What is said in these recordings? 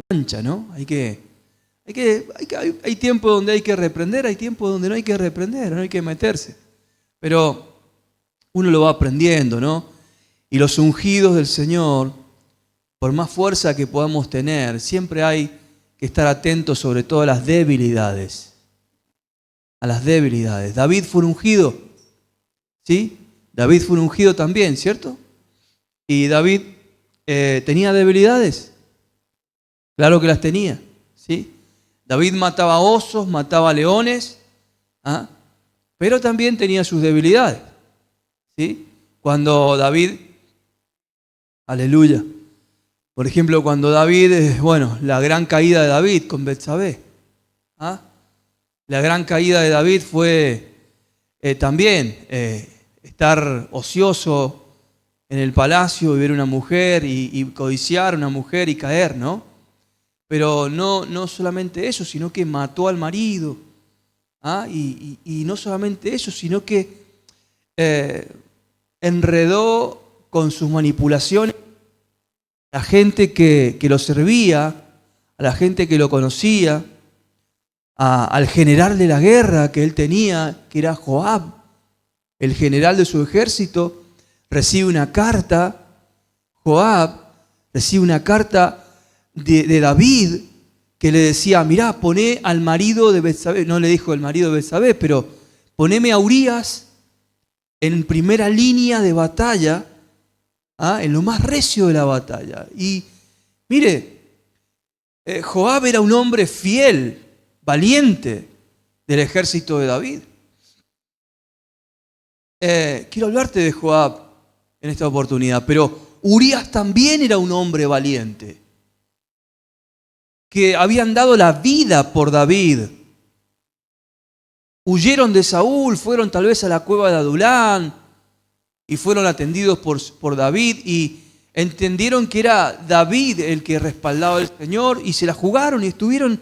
cancha, ¿no? Hay tiempo donde hay que reprender, hay tiempo donde no hay que reprender, no hay que meterse. Pero uno lo va aprendiendo, ¿no? Y los ungidos del Señor, por más fuerza que podamos tener, siempre hay que estar atentos sobre todo a las debilidades. A las debilidades. David fue un ungido, ¿sí? David fue un ungido también, ¿cierto? Y David tenía debilidades. Claro que las tenía, ¿sí? David mataba osos, mataba leones, ¿ah? Pero también tenía sus debilidades, ¿sí? Cuando David, aleluya, por ejemplo, cuando David, la gran caída de David con Betsabé, ¿ah? La gran caída de David fue también estar ocioso en el palacio y ver una mujer y codiciar a una mujer y caer, ¿no? Pero no solamente eso, sino que mató al marido. ¿Ah? Y no solamente eso, sino que enredó con sus manipulaciones a la gente que lo servía, a la gente que lo conocía, al general de la guerra que él tenía, que era Joab, el general de su ejército. Recibe una carta, Joab recibe una carta de David que le decía, mirá, poné al marido de Betsabé, no le dijo el marido de Betsabé, pero poneme a Urías en primera línea de batalla, en lo más recio de la batalla. Y mire, Joab era un hombre fiel, valiente del ejército de David. Quiero hablarte de Joab en esta oportunidad, pero Urías también era un hombre valiente, que habían dado la vida por David. Huyeron de Saúl, fueron tal vez a la cueva de Adulán y fueron atendidos por David y entendieron que era David el que respaldaba al Señor y se la jugaron y estuvieron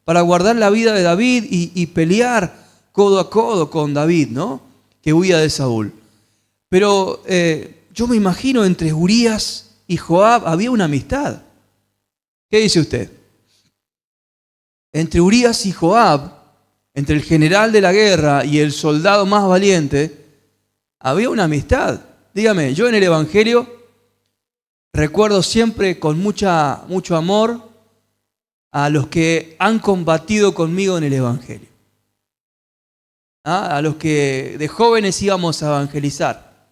para guardar la vida de David y pelear codo a codo con David, ¿no? Que huía de Saúl. Pero yo me imagino entre Urías y Joab había una amistad. ¿Qué dice usted? Entre Urías y Joab, entre el general de la guerra y el soldado más valiente, había una amistad. Dígame, yo en el Evangelio recuerdo siempre con mucho amor a los que han combatido conmigo en el Evangelio. A los que de jóvenes íbamos a evangelizar,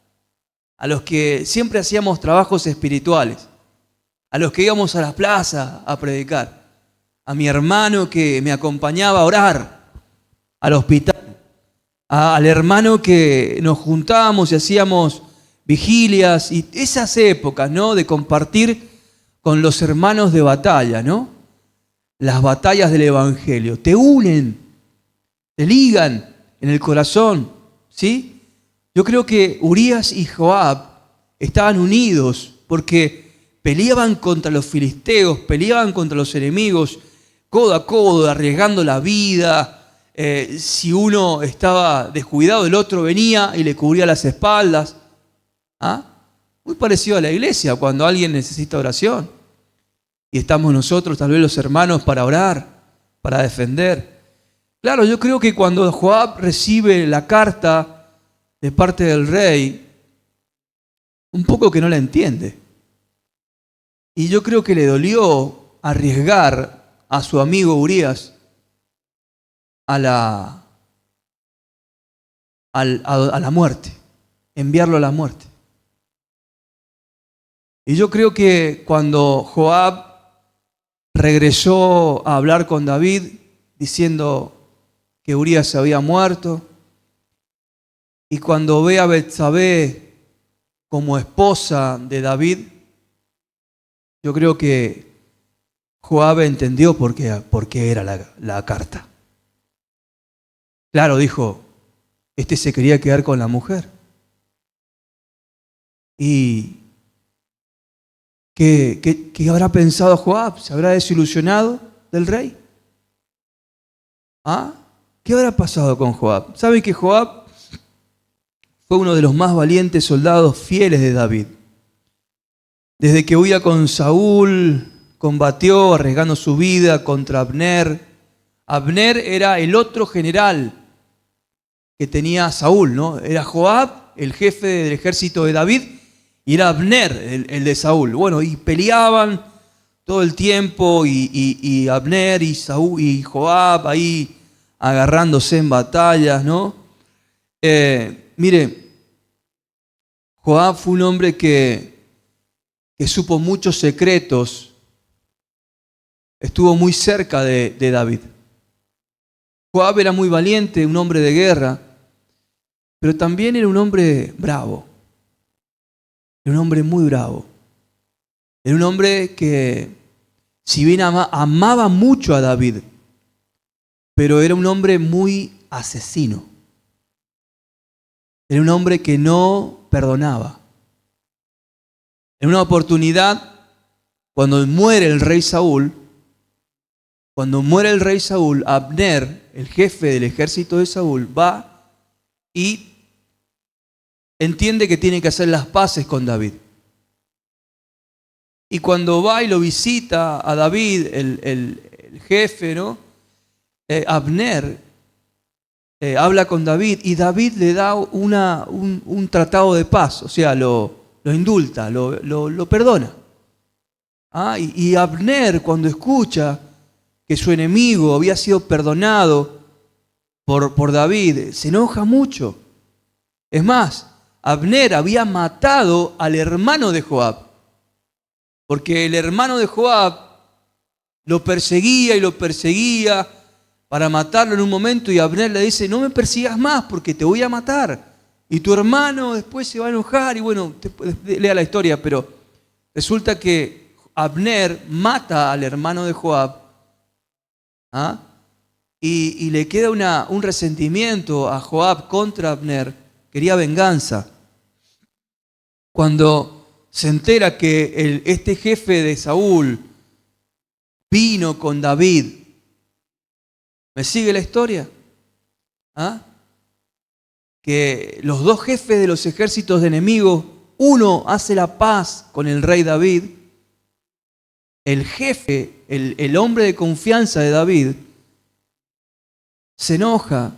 a los que siempre hacíamos trabajos espirituales, a los que íbamos a las plazas a predicar, a mi hermano que me acompañaba a orar, al hospital, al hermano que nos juntábamos y hacíamos vigilias, y esas épocas, ¿no?, de compartir con los hermanos de batalla, ¿no? Las batallas del Evangelio te unen, te ligan en el corazón, ¿sí? Yo creo que Urías y Joab estaban unidos porque peleaban contra los filisteos, peleaban contra los enemigos, codo a codo, arriesgando la vida. Si uno estaba descuidado, el otro venía y le cubría las espaldas. Muy parecido a la iglesia, cuando alguien necesita oración. Y estamos nosotros, tal vez los hermanos, para orar, para defender. Claro, yo creo que cuando Joab recibe la carta de parte del rey, un poco que no la entiende. Y yo creo que le dolió arriesgar a su amigo Urías a la muerte, enviarlo a la muerte. Y yo creo que cuando Joab regresó a hablar con David diciendo que Urías se había muerto, y cuando ve a Betsabé como esposa de David, yo creo que Joab entendió por qué era la carta. Claro, dijo, este se quería quedar con la mujer. ¿Y qué habrá pensado Joab? ¿Se habrá desilusionado del rey? ¿Qué habrá pasado con Joab? ¿Saben que Joab fue uno de los más valientes soldados fieles de David? Desde que huía con Saúl, combatió arriesgando su vida contra Abner. Abner era el otro general que tenía Saúl, ¿no? Era Joab, el jefe del ejército de David, y era Abner, el de Saúl. Bueno, y peleaban todo el tiempo, y Abner y Saúl y Joab ahí agarrándose en batallas, ¿no? Mire, Joab fue un hombre que supo muchos secretos, estuvo muy cerca de David. Joab era muy valiente, un hombre de guerra, pero también era un hombre bravo. Era un hombre muy bravo. Era un hombre que, si bien amaba mucho a David, pero era un hombre muy asesino. Era un hombre que no perdonaba. En una oportunidad, cuando muere el rey Saúl, Abner, el jefe del ejército de Saúl, va y entiende que tiene que hacer las paces con David. Y cuando va y lo visita a David, el jefe, ¿no? Abner habla con David, y David le da un tratado de paz, o sea, lo indulta, lo perdona. Y Abner, cuando escucha que su enemigo había sido perdonado por David, se enoja mucho. Es más, Abner había matado al hermano de Joab, porque el hermano de Joab lo perseguía y lo perseguía para matarlo en un momento, y Abner le dice: no me persigas más porque te voy a matar, y tu hermano después se va a enojar. Y bueno, lea la historia, pero resulta que Abner mata al hermano de Joab, y le queda un resentimiento a Joab contra Abner. Quería venganza. Cuando se entera que este jefe de Saúl vino con David, ¿me sigue la historia? Que los dos jefes de los ejércitos de enemigos, uno hace la paz con el rey David. El jefe, el hombre de confianza de David, se enoja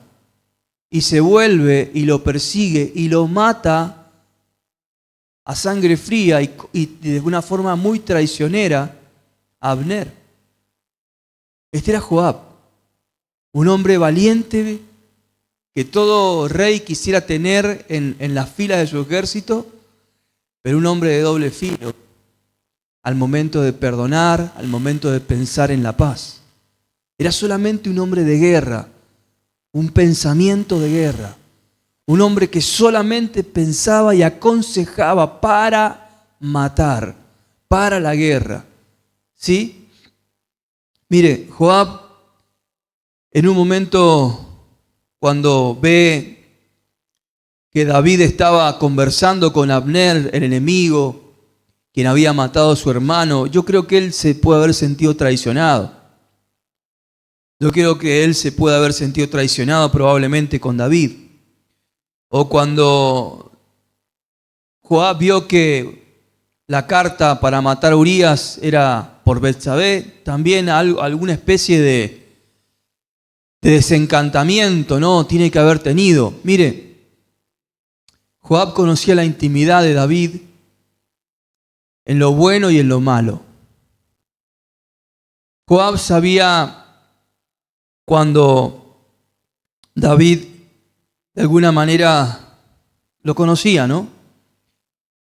y se vuelve y lo persigue y lo mata a sangre fría y de una forma muy traicionera a Abner. Este era Joab, un hombre valiente que todo rey quisiera tener en las filas de su ejército, pero un hombre de doble filo al momento de perdonar, al momento de pensar en la paz. Era solamente un hombre de guerra, un pensamiento de guerra. Un hombre que solamente pensaba y aconsejaba para matar, para la guerra. ¿Sí? Mire, Joab, en un momento, cuando ve que David estaba conversando con Abner, el enemigo, quien había matado a su hermano, yo creo que él se puede haber sentido traicionado. Yo creo que él se puede haber sentido traicionado probablemente con David. O cuando Joab vio que la carta para matar a Urías era por Betsabé, también alguna especie de desencantamiento, ¿no? Tiene que haber tenido. Mire, Joab conocía la intimidad de David en lo bueno y en lo malo. Joab sabía cuando David de alguna manera lo conocía, ¿no?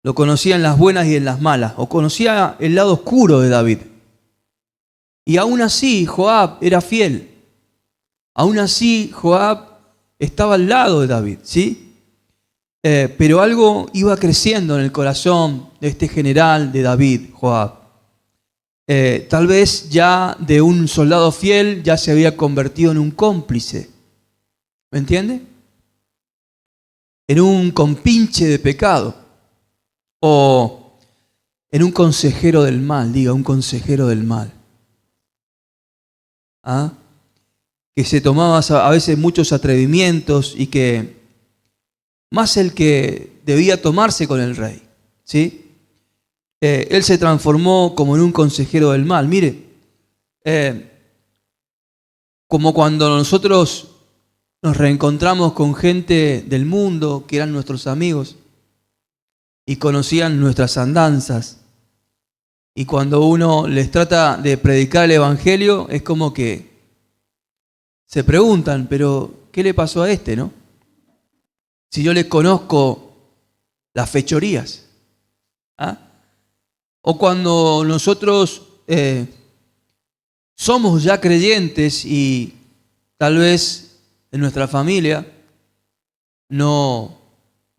Lo conocía en las buenas y en las malas, o conocía el lado oscuro de David. Y aún así Joab era fiel. Aún así Joab estaba al lado de David, ¿sí? Pero algo iba creciendo en el corazón de este general de David, Joab. Tal vez ya de un soldado fiel ya se había convertido en un cómplice. ¿Me entiende? En un compinche de pecado, o en un consejero del mal, un consejero del mal. Que se tomaba a veces muchos atrevimientos, y que más el que debía tomarse con el rey, ¿sí? él se transformó como en un consejero del mal. Mire, como cuando nosotros nos reencontramos con gente del mundo que eran nuestros amigos y conocían nuestras andanzas. Y cuando uno les trata de predicar el evangelio, es como que se preguntan, pero ¿qué le pasó a este, no? Si yo le conozco las fechorías. ¿Ah? O cuando nosotros somos ya creyentes y tal vez en nuestra familia no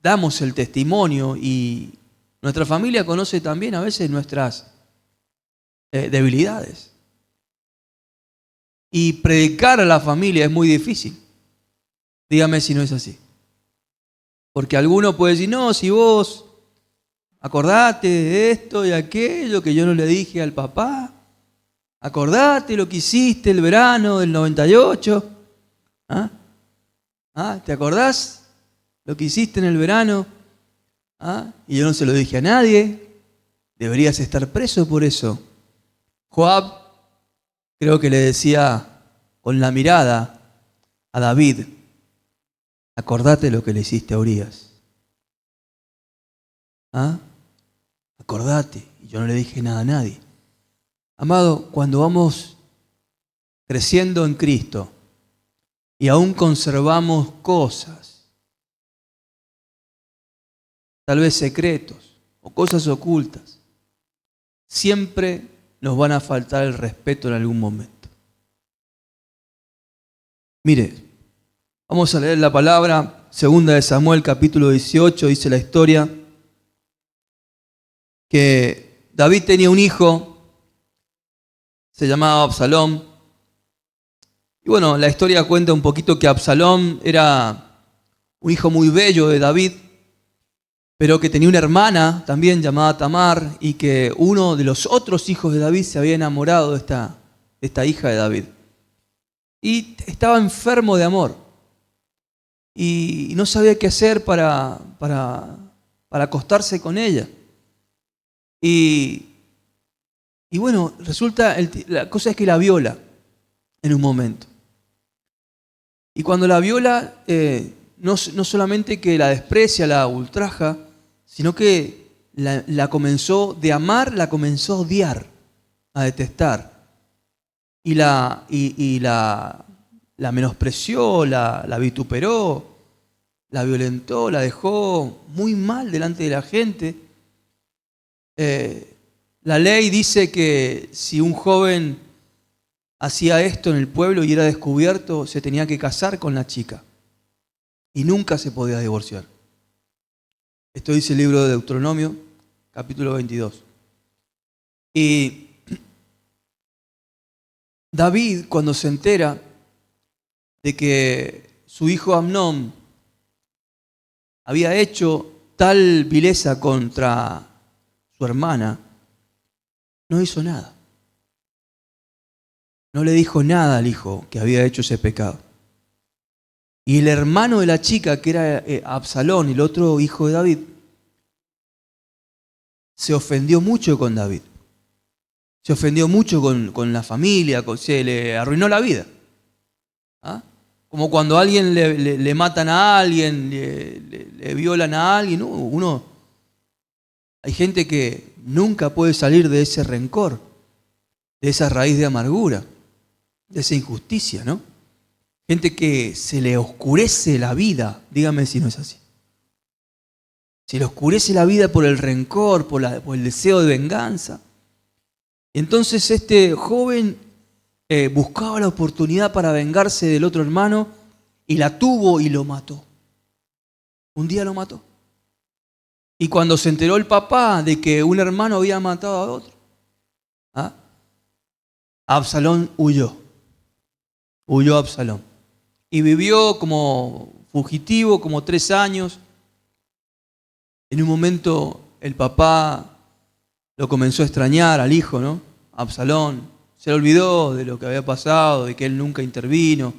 damos el testimonio y nuestra familia conoce también a veces nuestras debilidades. Y predicar a la familia es muy difícil. Dígame si no es así. Porque alguno puede decir, no, si vos acordate de esto y aquello que yo no le dije al papá. Acordate lo que hiciste el verano del 98. ¿Ah? ¿Ah? ¿Te acordás lo que hiciste en el verano? ¿Ah? Y yo no se lo dije a nadie. Deberías estar preso por eso. Joab creo que le decía con la mirada a David, acordate lo que le hiciste a Urías. ¿Ah? Acordate. Y yo no le dije nada a nadie. Amado, cuando vamos creciendo en Cristo y aún conservamos cosas, tal vez secretos o cosas ocultas, siempre nos van a faltar el respeto en algún momento. Mire, vamos a leer la palabra, 2 de Samuel, capítulo 18, dice la historia que David tenía un hijo, se llamaba Absalón. Y bueno, la historia cuenta un poquito que Absalón era un hijo muy bello de David, pero que tenía una hermana también llamada Tamar y que uno de los otros hijos de David se había enamorado de esta hija de David. Y estaba enfermo de amor y no sabía qué hacer para acostarse con ella. Y bueno, resulta, la cosa es que la viola en un momento. Y cuando la viola, no solamente que la desprecia, la ultraja, sino que la comenzó de amar, la comenzó a odiar, a detestar. Y la menospreció, la vituperó, la violentó, la dejó muy mal delante de la gente. La ley dice que si un joven hacía esto en el pueblo y era descubierto, se tenía que casar con la chica y nunca se podía divorciar. Esto dice el libro de Deuteronomio, capítulo 22. Y David, cuando se entera de que su hijo Amnón había hecho tal vileza contra su hermana, no hizo nada. No le dijo nada al hijo que había hecho ese pecado. Y el hermano de la chica, que era Absalón, el otro hijo de David, se ofendió mucho con David. Se ofendió mucho con la familia, se le arruinó la vida. ¿Ah? Como cuando a alguien le matan a alguien, le violan a alguien. Hay gente que nunca puede salir de ese rencor, de esa raíz de amargura, de esa injusticia, ¿no? Gente que se le oscurece la vida, dígame si no es así. Se le oscurece la vida por el rencor, por el deseo de venganza. Entonces este joven buscaba la oportunidad para vengarse del otro hermano y la tuvo y lo mató. Un día lo mató. Y cuando se enteró el papá de que un hermano había matado a otro, Absalón huyó. Huyó Absalón. Y vivió como fugitivo, como 3 años. En un momento el papá lo comenzó a extrañar al hijo, ¿no? Absalón. Se le olvidó de lo que había pasado, de que él nunca intervino.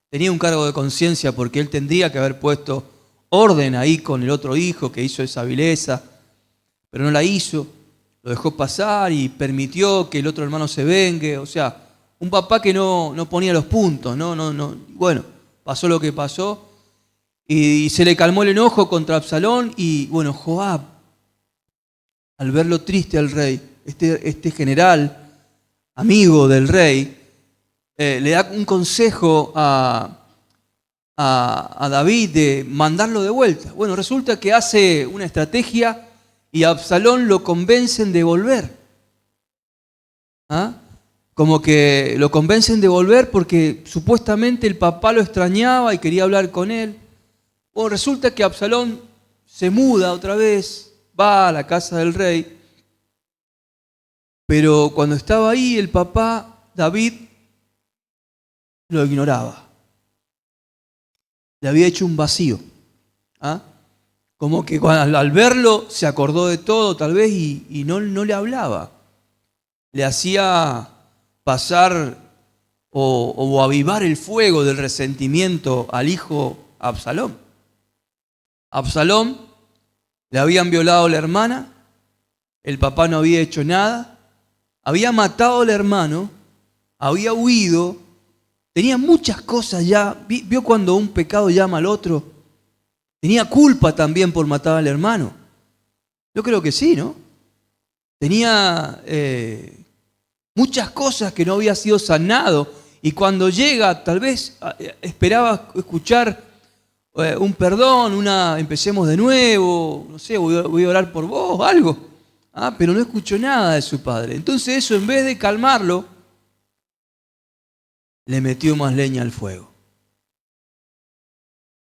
Tenía un cargo de conciencia porque él tendría que haber puesto orden ahí con el otro hijo que hizo esa vileza, pero no la hizo. lo dejó pasar y permitió que el otro hermano se vengue. O sea, un papá que no ponía los puntos, no. Bueno, pasó lo que pasó y se le calmó el enojo contra Absalón y bueno, Joab, al verlo triste al rey, este general, amigo del rey, le da un consejo a David de mandarlo de vuelta. Bueno, resulta que hace una estrategia y a Absalón lo convencen de volver. ¿Ah? Como que lo convencen de volver porque supuestamente el papá lo extrañaba y quería hablar con él. Bueno, resulta que Absalón se muda otra vez, va a la casa del rey, pero cuando estaba ahí el papá, David, lo ignoraba. Le había hecho un vacío. ¿Ah? Como que al verlo se acordó de todo tal vez y no le hablaba. Le hacía pasar o avivar el fuego del resentimiento al hijo Absalón. Absalón le habían violado a la hermana, el papá no había hecho nada, había matado al hermano, había huido, tenía muchas cosas ya. ¿Vio cuando un pecado llama al otro? Tenía culpa también por matar al hermano. Yo creo que sí, ¿no? Tenía muchas cosas que no había sido sanado y cuando llega tal vez esperaba escuchar un perdón, empecemos de nuevo, no sé, voy a orar por vos, algo. Pero no escuchó nada de su padre. Entonces eso, en vez de calmarlo, le metió más leña al fuego.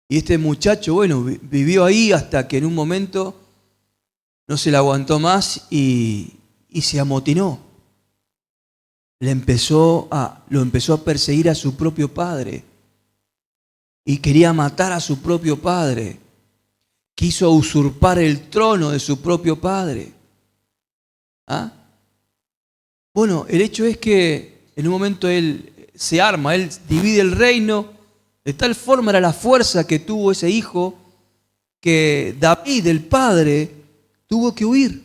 Y este muchacho, bueno, vivió ahí hasta que en un momento no se le aguantó más y se amotinó. Lo empezó a perseguir a su propio padre. Y quería matar a su propio padre. Quiso usurpar el trono de su propio padre. Bueno, el hecho es que en un momento él se arma, él divide el reino. De tal forma era la fuerza que tuvo ese hijo que David, el padre, tuvo que huir.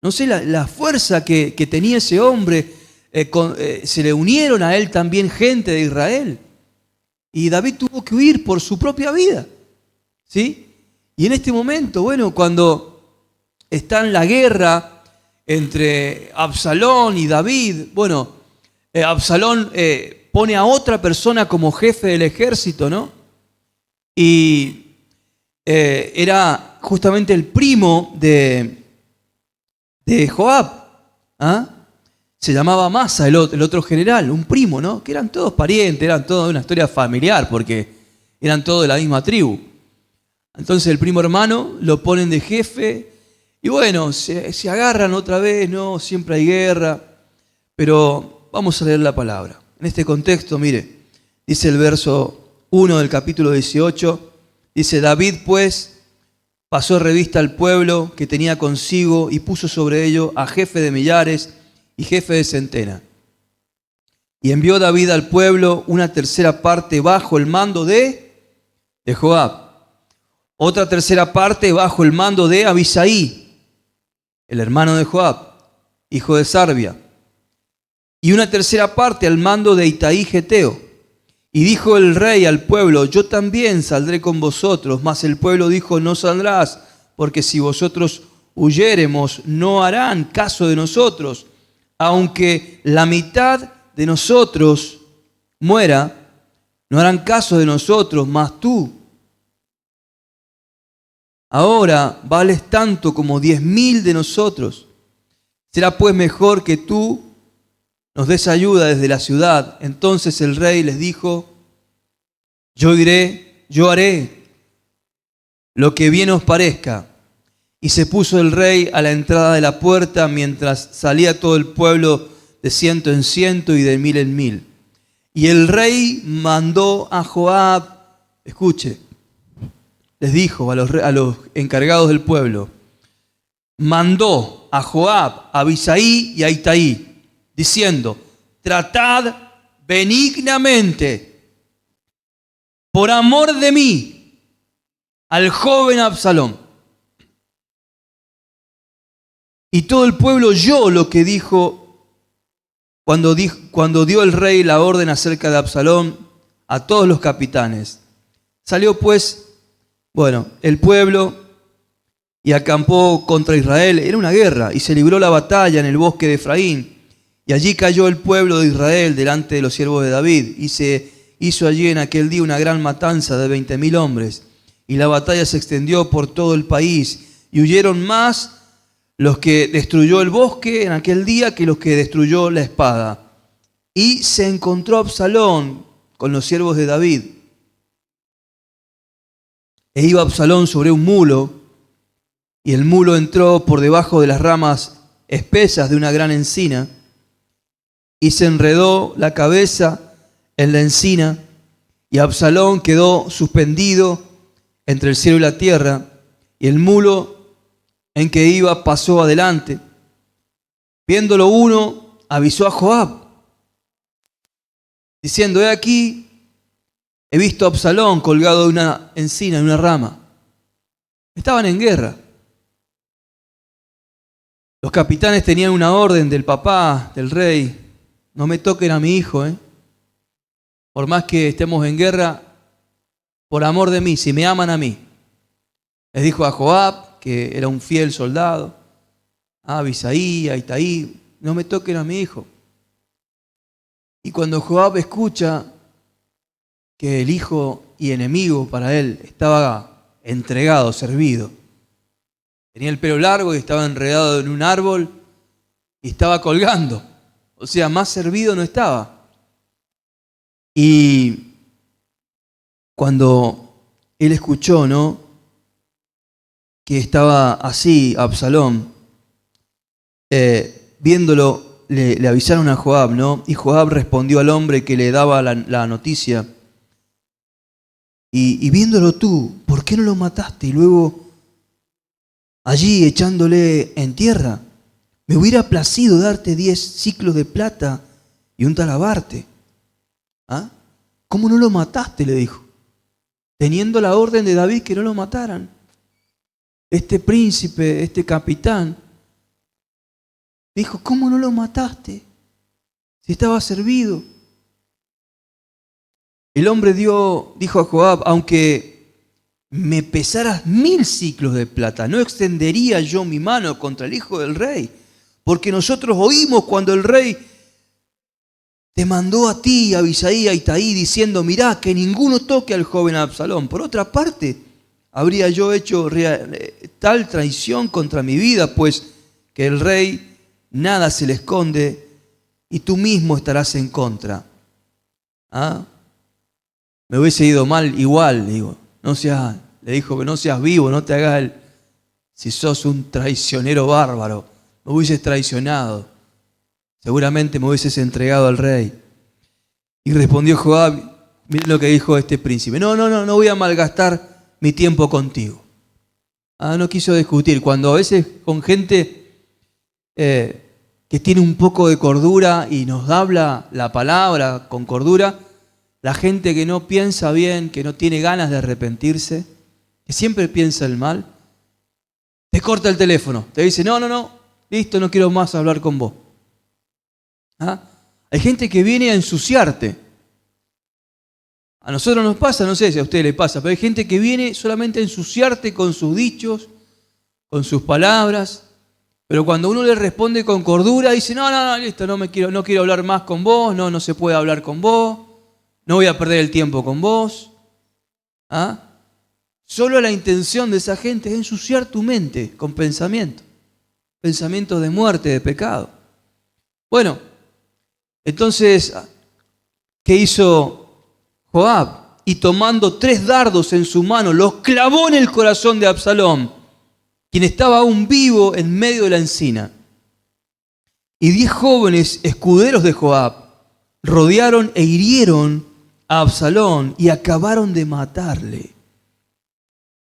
No sé, la fuerza que tenía ese hombre, se le unieron a él también gente de Israel. Y David tuvo que huir por su propia vida. ¿Sí? Y en este momento, bueno, cuando está en la guerra entre Absalón y David, bueno, Absalón pone a otra persona como jefe del ejército, ¿no? Y era justamente el primo de Joab. Se llamaba Amasa, el otro general, un primo, ¿no? Que eran todos parientes, eran todos de una historia familiar, porque eran todos de la misma tribu. Entonces el primo hermano lo ponen de jefe, y bueno, se agarran otra vez, ¿no? Siempre hay guerra, pero vamos a leer la palabra. En este contexto, mire, dice el verso 1 del capítulo 18, dice: David pues pasó revista al pueblo que tenía consigo y puso sobre ello a jefe de millares y jefe de centena. Y envió David al pueblo una tercera parte bajo el mando de Joab, otra tercera parte bajo el mando de Abisaí, el hermano de Joab, hijo de Sarbia, y una tercera parte al mando de Itaí Geteo. Y dijo el rey al pueblo: yo también saldré con vosotros. Mas el pueblo dijo: no saldrás, porque si vosotros huyéremos, no harán caso de nosotros. Aunque la mitad de nosotros muera, no harán caso de nosotros, mas tú ahora vales tanto como 10.000 de nosotros. Será pues mejor que tú nos des ayuda desde la ciudad. Entonces el rey les dijo: yo haré lo que bien os parezca. Y se puso el rey a la entrada de la puerta mientras salía todo el pueblo de 100 en 100 y de 1000 en 1000. Y el rey mandó a Joab, escuche, les dijo a los encargados del pueblo, mandó a Joab, a Abisaí y a Itaí, diciendo: tratad benignamente, por amor de mí, al joven Absalón. Y todo el pueblo oyó lo que dijo cuando dio el rey la orden acerca de Absalón a todos los capitanes. Salió pues, el pueblo y acampó contra Israel. Era una guerra y se libró la batalla en el bosque de Efraín. Y allí cayó el pueblo de Israel delante de los siervos de David. Y se hizo allí en aquel día una gran matanza de 20.000 hombres. Y la batalla se extendió por todo el país. Y huyeron más los que destruyó el bosque en aquel día que los que destruyó la espada. Y se encontró Absalón con los siervos de David. E iba Absalón sobre un mulo, y el mulo entró por debajo de las ramas espesas de una gran encina, y se enredó la cabeza en la encina, y Absalón quedó suspendido entre el cielo y la tierra, y el mulo en que iba pasó adelante. Viéndolo uno, avisó a Joab, diciendo: he aquí, he visto a Absalón colgado de una encina, de una rama. Estaban en guerra. Los capitanes tenían una orden del papá, del rey: no me toquen a mi hijo, por más que estemos en guerra, por amor de mí, si me aman a mí. Les dijo a Joab, que era un fiel soldado, a Abisaí, a Itaí: no me toquen a mi hijo. Y cuando Joab escucha que el hijo y enemigo para él estaba entregado, servido, tenía el pelo largo y estaba enredado en un árbol y estaba colgando, o sea, más servido no estaba. Y cuando él escuchó, que estaba así Absalón, viéndolo, le avisaron a Joab, y Joab respondió al hombre que le daba la noticia: y viéndolo tú, ¿por qué no lo mataste? Y luego allí echándole en tierra, me hubiera placido darte 10 siclos de plata y un talabarte. ¿Cómo no lo mataste?, le dijo, teniendo la orden de David que no lo mataran. Este príncipe, este capitán, dijo: ¿cómo no lo mataste? Si estaba servido. El hombre dijo a Joab: aunque me pesaras 1000 siclos de plata, no extendería yo mi mano contra el hijo del rey, porque nosotros oímos cuando el rey te mandó a ti, a Abisaí, a Itaí, diciendo: mirá, que ninguno toque al joven Absalón. Por otra parte, habría yo hecho tal traición contra mi vida, pues que el rey nada se le esconde y tú mismo estarás en contra. Me hubiese ido mal igual, digo. Le dijo que no seas vivo, no te hagas si sos un traicionero bárbaro. Me hubieses traicionado. Seguramente me hubieses entregado al rey. Y respondió Joab: miren lo que dijo este príncipe. No voy a malgastar mi tiempo contigo. No quiso discutir. Cuando a veces con gente que tiene un poco de cordura y nos habla la palabra con cordura, la gente que no piensa bien, que no tiene ganas de arrepentirse, que siempre piensa el mal, te corta el teléfono, te dice: no, listo, no quiero más hablar con vos. Hay gente que viene a ensuciarte. A nosotros nos pasa, no sé si a usted le pasa, pero hay gente que viene solamente a ensuciarte con sus dichos, con sus palabras, pero cuando uno le responde con cordura, dice: no, listo, no quiero hablar más con vos, no se puede hablar con vos. No voy a perder el tiempo con vos. Solo la intención de esa gente es ensuciar tu mente con pensamientos de muerte, de pecado. Bueno, entonces, ¿qué hizo Joab? Y tomando 3 dardos en su mano, los clavó en el corazón de Absalón, quien estaba aún vivo en medio de la encina. Y 10 jóvenes escuderos de Joab rodearon e hirieron a Absalón y acabaron de matarle.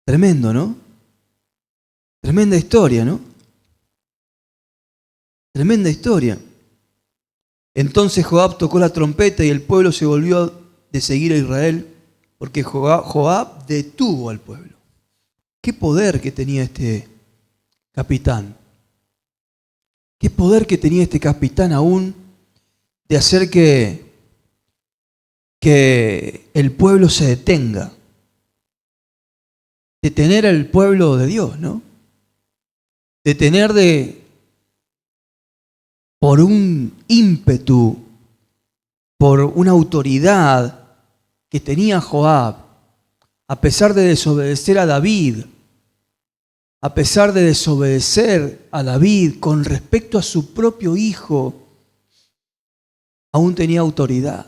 Tremendo, ¿no? Tremenda historia, ¿no? Tremenda historia. Entonces Joab tocó la trompeta y el pueblo se volvió de seguir a Israel, porque Joab detuvo al pueblo. Qué poder que tenía este capitán. qué poder que tenía este capitán aún de hacer que el pueblo se detenga, de tener al pueblo de Dios, ¿no? De tener por un ímpetu, por una autoridad que tenía Joab, a pesar de desobedecer a David, a pesar de desobedecer a David con respecto a su propio hijo, aún tenía autoridad.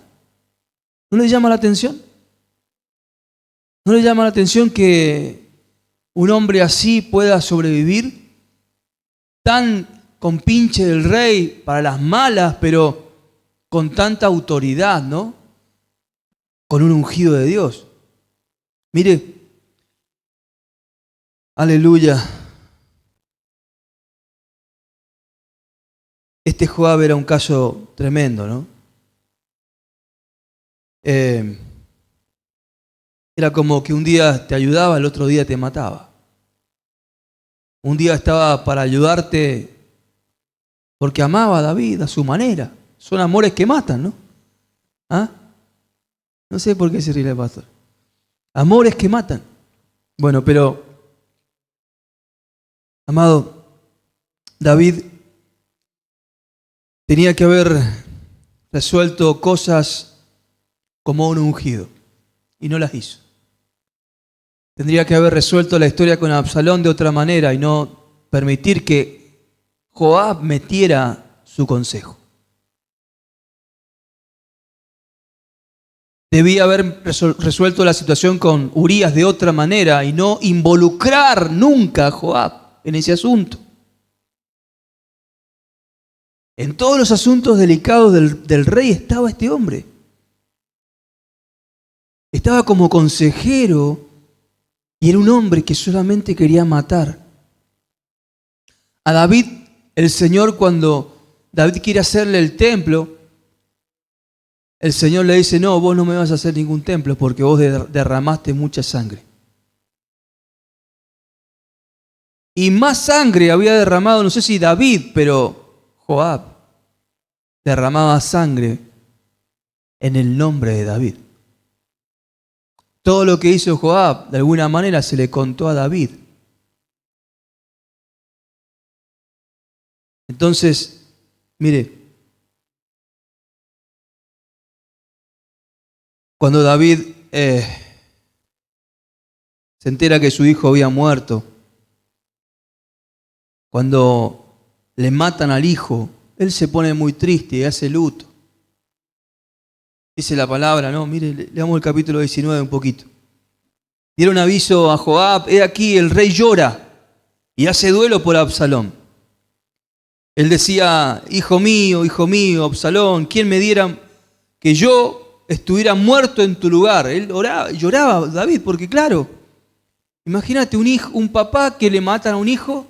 ¿No le llama la atención? ¿No le llama la atención que un hombre así pueda sobrevivir tan compinche del rey para las malas, pero con tanta autoridad, ¿no? Con un ungido de Dios. Mire, aleluya. Este Joab era un caso tremendo, ¿no? Era como que un día te ayudaba, el otro día te mataba. Un día estaba para ayudarte porque amaba a David a su manera. Son amores que matan, ¿no? ¿Ah? No sé por qué se ríe el pastor. Amores que matan. Bueno, pero, amado, David tenía que haber resuelto cosas como un ungido y no las hizo. Tendría que haber resuelto la historia con Absalón de otra manera y no permitir que Joab metiera su consejo. Debía haber resuelto la situación con Urías de otra manera y no involucrar nunca a Joab en ese asunto. En todos los asuntos delicados del rey estaba este hombre. Estaba como consejero y era un hombre que solamente quería matar. A David, el Señor, cuando David quiere hacerle el templo, el Señor le dice, no, vos no me vas a hacer ningún templo porque vos derramaste mucha sangre. Y más sangre había derramado, no sé si David, pero Joab derramaba sangre en el nombre de David. Todo lo que hizo Joab, de alguna manera, se le contó a David. Entonces, mire, cuando David se entera que su hijo había muerto, cuando le matan al hijo, él se pone muy triste y hace luto. Dice la palabra, ¿no? Mire, leamos el capítulo 19 un poquito. Dieron aviso a Joab, he aquí el rey llora y hace duelo por Absalón. Él decía, hijo mío, Absalón, ¿quién me diera que yo estuviera muerto en tu lugar? Él lloraba David, porque claro, imagínate un papá que le matan a un hijo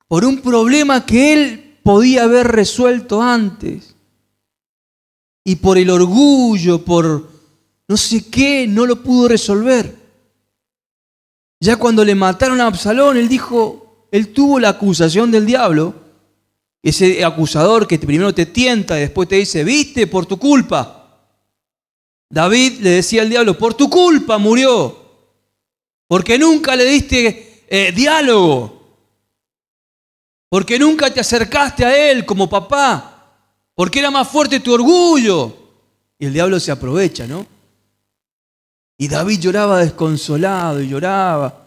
por un problema que él podía haber resuelto antes. Y por el orgullo, por no sé qué, no lo pudo resolver. Ya cuando le mataron a Absalón, él tuvo la acusación del diablo, ese acusador que primero te tienta y después te dice, viste, por tu culpa. David le decía al diablo, por tu culpa murió, porque nunca le diste diálogo, porque nunca te acercaste a él como papá, porque era más fuerte tu orgullo. Y el diablo se aprovecha, ¿no? Y David lloraba desconsolado y lloraba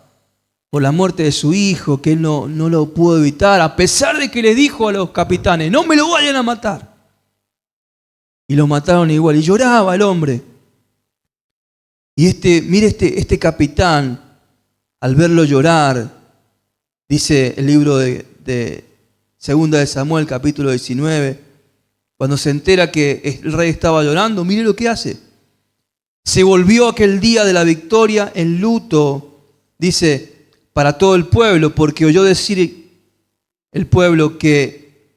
por la muerte de su hijo, que él no lo pudo evitar, a pesar de que le dijo a los capitanes, no me lo vayan a matar. Y lo mataron igual, y lloraba el hombre. Y este capitán, al verlo llorar, dice el libro de Segunda de Samuel, capítulo 19, cuando se entera que el rey estaba llorando, mire lo que hace. Se volvió aquel día de la victoria en luto, dice, para todo el pueblo, porque oyó decir el pueblo que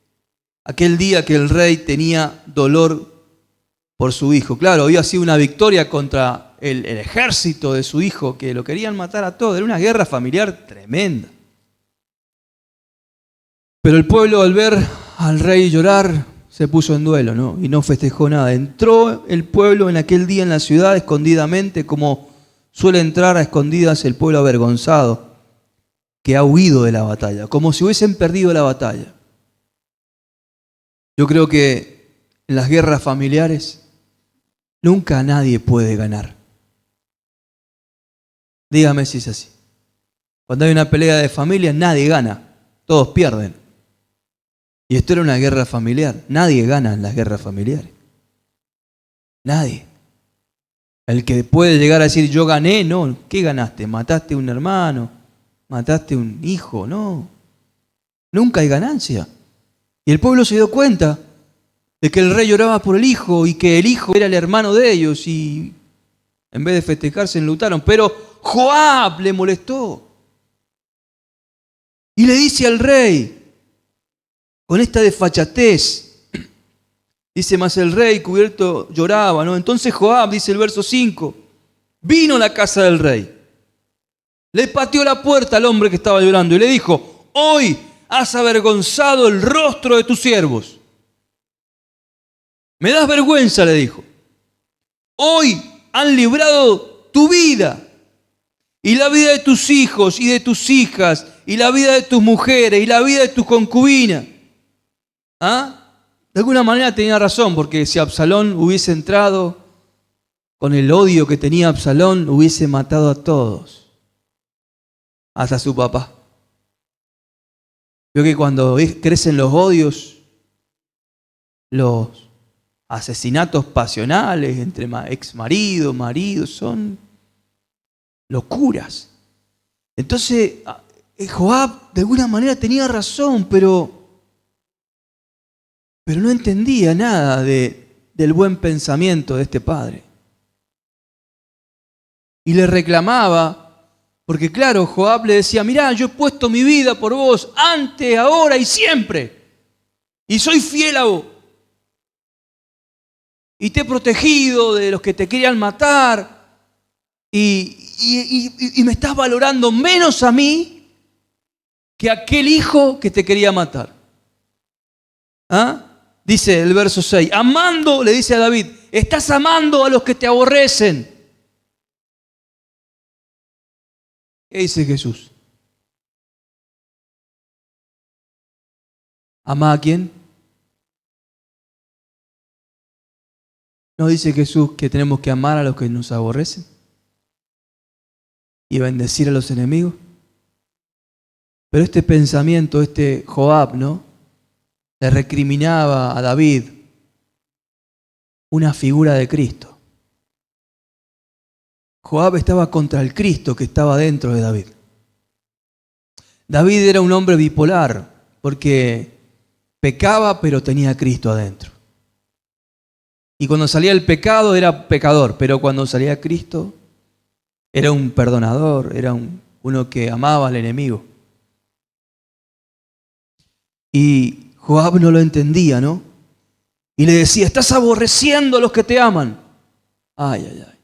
aquel día que el rey tenía dolor por su hijo. Claro, había sido una victoria contra el ejército de su hijo, que lo querían matar a todos. Era una guerra familiar tremenda. Pero el pueblo, al ver al rey llorar, se puso en duelo, ¿no? Y no festejó nada. Entró el pueblo en aquel día en la ciudad escondidamente, como suele entrar a escondidas el pueblo avergonzado, que ha huido de la batalla, como si hubiesen perdido la batalla. Yo creo que en las guerras familiares nunca nadie puede ganar. Dígame si es así. Cuando hay una pelea de familia, nadie gana, todos pierden. Y esto era una guerra familiar. Nadie gana en las guerras familiares. Nadie. El que puede llegar a decir yo gané, no. ¿Qué ganaste? ¿Mataste a un hermano? ¿Mataste a un hijo? No. Nunca hay ganancia. Y el pueblo se dio cuenta de que el rey lloraba por el hijo y que el hijo era el hermano de ellos y en vez de festejar se enlutaron. Pero Joab le molestó. Y le dice al rey, con esta desfachatez, dice, más el rey cubierto lloraba, ¿no? Entonces Joab, dice el verso 5, vino a la casa del rey, le pateó la puerta al hombre que estaba llorando y le dijo, hoy has avergonzado el rostro de tus siervos. Me das vergüenza, le dijo. Hoy han librado tu vida y la vida de tus hijos y de tus hijas y la vida de tus mujeres y la vida de tus concubinas. ¿Ah? De alguna manera tenía razón, porque si Absalón hubiese entrado con el odio que tenía Absalón, hubiese matado a todos, hasta su papá. Creo que cuando crecen los odios, los asesinatos pasionales entre ex marido, son locuras. Entonces, Joab de alguna manera tenía razón, pero no entendía nada del buen pensamiento de este padre. Y le reclamaba, porque claro, Joab le decía, mirá, yo he puesto mi vida por vos, antes, ahora y siempre. Y soy fiel a vos. Y te he protegido de los que te querían matar. Y me estás valorando menos a mí que a aquel hijo que te quería matar. ¿Ah? Dice el verso 6, amando, le dice a David, estás amando a los que te aborrecen. ¿Qué dice Jesús? ¿Ama a quién? ¿No dice Jesús que tenemos que amar a los que nos aborrecen? ¿Y bendecir a los enemigos? Pero este pensamiento, este Joab, ¿no? Le recriminaba a David una figura de Cristo. Joab estaba contra el Cristo que estaba dentro de David. David era un hombre bipolar porque pecaba pero tenía a Cristo adentro. Y cuando salía el pecado era pecador, pero cuando salía Cristo era un perdonador, era uno que amaba al enemigo. Y Joab no lo entendía, ¿no? Y le decía, estás aborreciendo a los que te aman. Ay, ay, ay.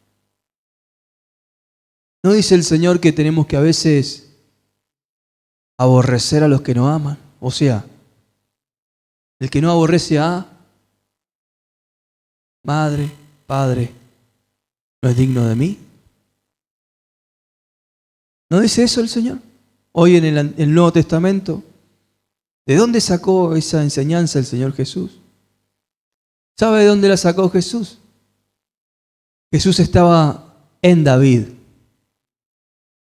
¿No dice el Señor que tenemos que a veces aborrecer a los que nos aman? O sea, el que no aborrece a madre, padre, ¿no es digno de mí? ¿No dice eso el Señor? Hoy en el Nuevo Testamento. ¿De dónde sacó esa enseñanza el Señor Jesús? ¿Sabe de dónde la sacó Jesús? Jesús estaba en David,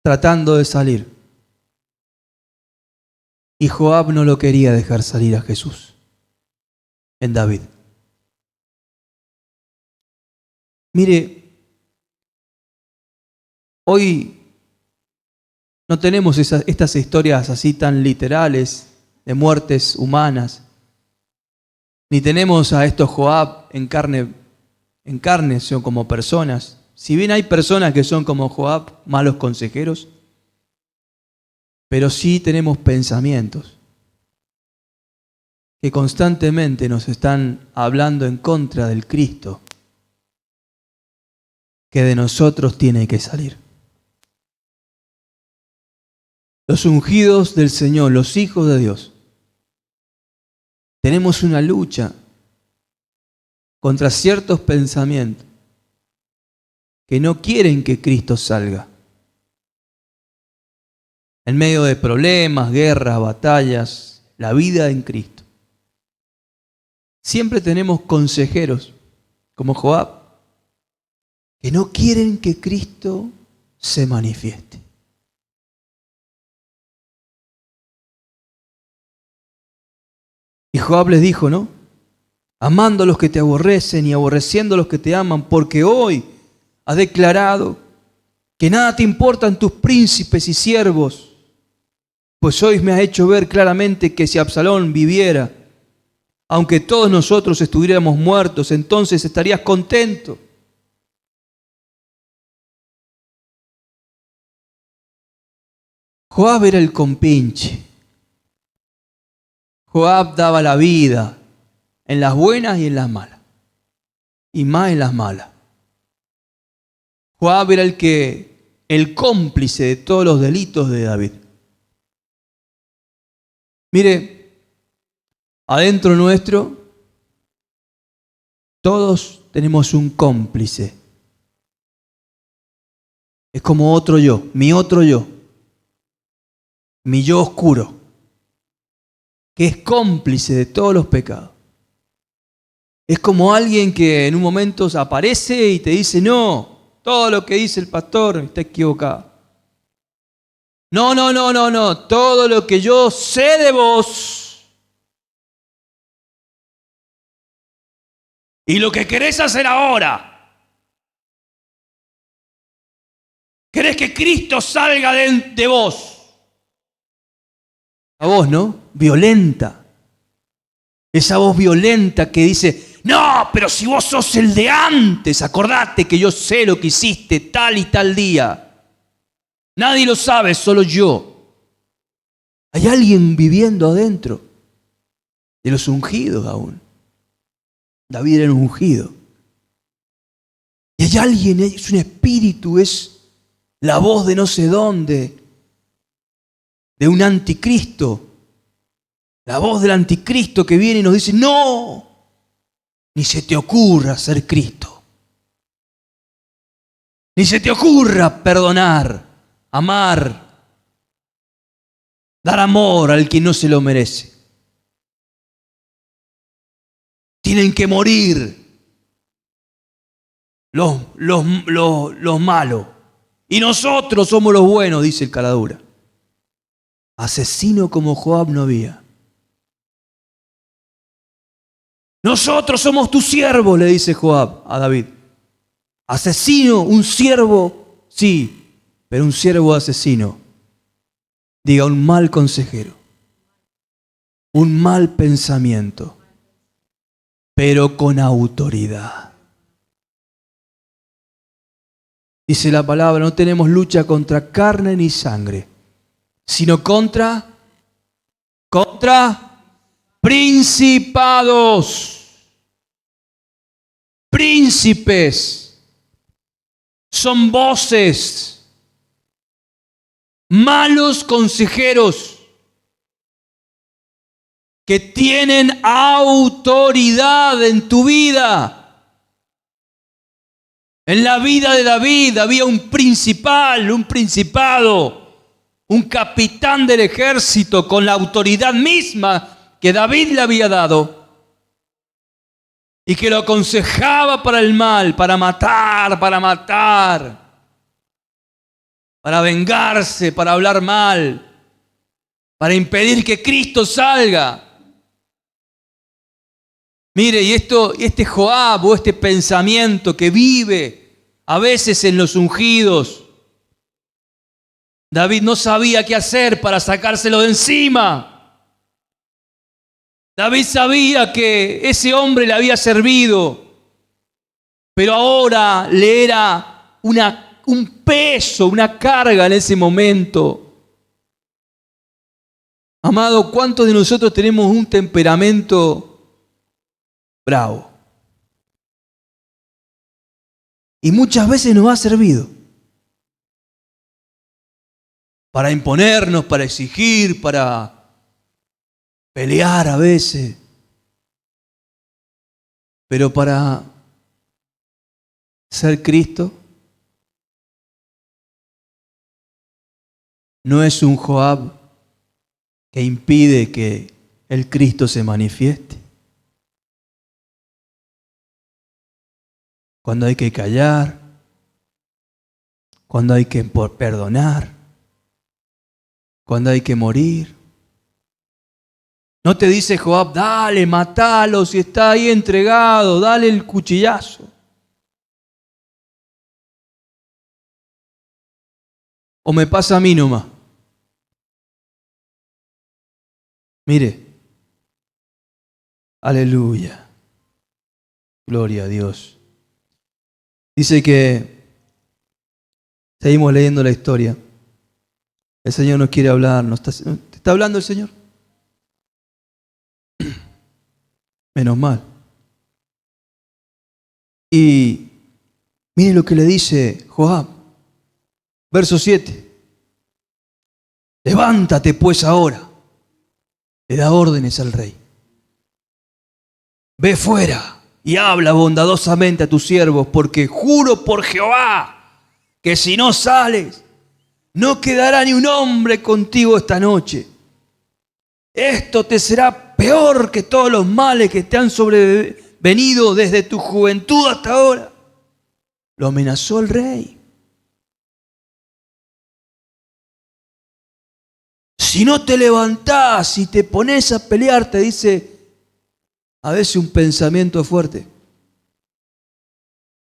tratando de salir. Y Joab no lo quería dejar salir a Jesús, en David. Mire, hoy no tenemos estas historias así tan literales de muertes humanas, ni tenemos a estos Joab en carne, son como personas. Si bien hay personas que son como Joab, malos consejeros, pero sí tenemos pensamientos que constantemente nos están hablando en contra del Cristo, que de nosotros tiene que salir. Los ungidos del Señor, los hijos de Dios, tenemos una lucha contra ciertos pensamientos que no quieren que Cristo salga. En medio de problemas, guerras, batallas, la vida en Cristo. Siempre tenemos consejeros, como Joab, que no quieren que Cristo se manifieste. Y Joab les dijo, ¿no? Amando a los que te aborrecen y aborreciendo a los que te aman, porque hoy has declarado que nada te importan tus príncipes y siervos, pues hoy me has hecho ver claramente que si Absalón viviera, aunque todos nosotros estuviéramos muertos, entonces estarías contento. Joab era el compinche. Joab daba la vida en las buenas y en las malas, y más en las malas. Joab era el cómplice de todos los delitos de David. Mire, adentro nuestro, todos tenemos un cómplice. Es como otro yo, mi yo oscuro, que es cómplice de todos los pecados. Es como alguien que en un momento aparece y te dice, no, todo lo que dice el pastor está equivocado. No, todo lo que yo sé de vos y lo que querés hacer ahora, querés que Cristo salga de vos. A vos, ¿no? Violenta. Esa voz violenta que dice, no, pero si vos sos el de antes, acordate que yo sé lo que hiciste tal y tal día. Nadie lo sabe, solo yo. Hay alguien viviendo adentro de los ungidos aún. David era un ungido. Y hay alguien, es un espíritu, es la voz de no sé dónde, de un anticristo. La voz del anticristo que viene y nos dice, no, ni se te ocurra ser Cristo. Ni se te ocurra perdonar, amar, dar amor al que no se lo merece. Tienen que morir los malos. Y nosotros somos los buenos, dice el caradura. Asesino como Joab no había. Nosotros somos tus siervos, le dice Joab a David. Asesino, un siervo, sí, pero un siervo asesino. Diga, un mal consejero, un mal pensamiento, pero con autoridad. Dice la palabra, no tenemos lucha contra carne ni sangre, sino contra principados, príncipes, son voces, malos consejeros que tienen autoridad en tu vida. En la vida de David había un principal, un principado, un capitán del ejército con la autoridad misma que David le había dado y que lo aconsejaba para el mal, para matar, para vengarse, para hablar mal, para impedir que Cristo salga. Mire, y este Joab o este pensamiento que vive a veces en los ungidos, David no sabía qué hacer para sacárselo de encima. David sabía que ese hombre le había servido, pero ahora le era un peso, una carga en ese momento. Amado, ¿cuántos de nosotros tenemos un temperamento bravo? Y muchas veces nos ha servido para imponernos, para exigir, para pelear a veces. Pero para ser Cristo no es un Joab que impide que el Cristo se manifieste. Cuando hay que callar, cuando hay que perdonar, cuando hay que morir. No te dice Joab, dale, matalo, si está ahí entregado, dale el cuchillazo. ¿O me pasa a mí nomás? Mire, aleluya, gloria a Dios. Dice que, seguimos leyendo la historia, el Señor nos quiere hablar, ¿te está hablando el Señor? Menos mal. Y mire lo que le dice Joab, verso 7. Levántate pues ahora, le da órdenes al rey. Ve fuera y habla bondadosamente a tus siervos, porque juro por Jehová que si no sales, no quedará ni un hombre contigo esta noche. Esto te será peor que todos los males que te han sobrevenido desde tu juventud hasta ahora. Lo amenazó el rey. Si no te levantás y te pones a pelear, te dice a veces un pensamiento fuerte.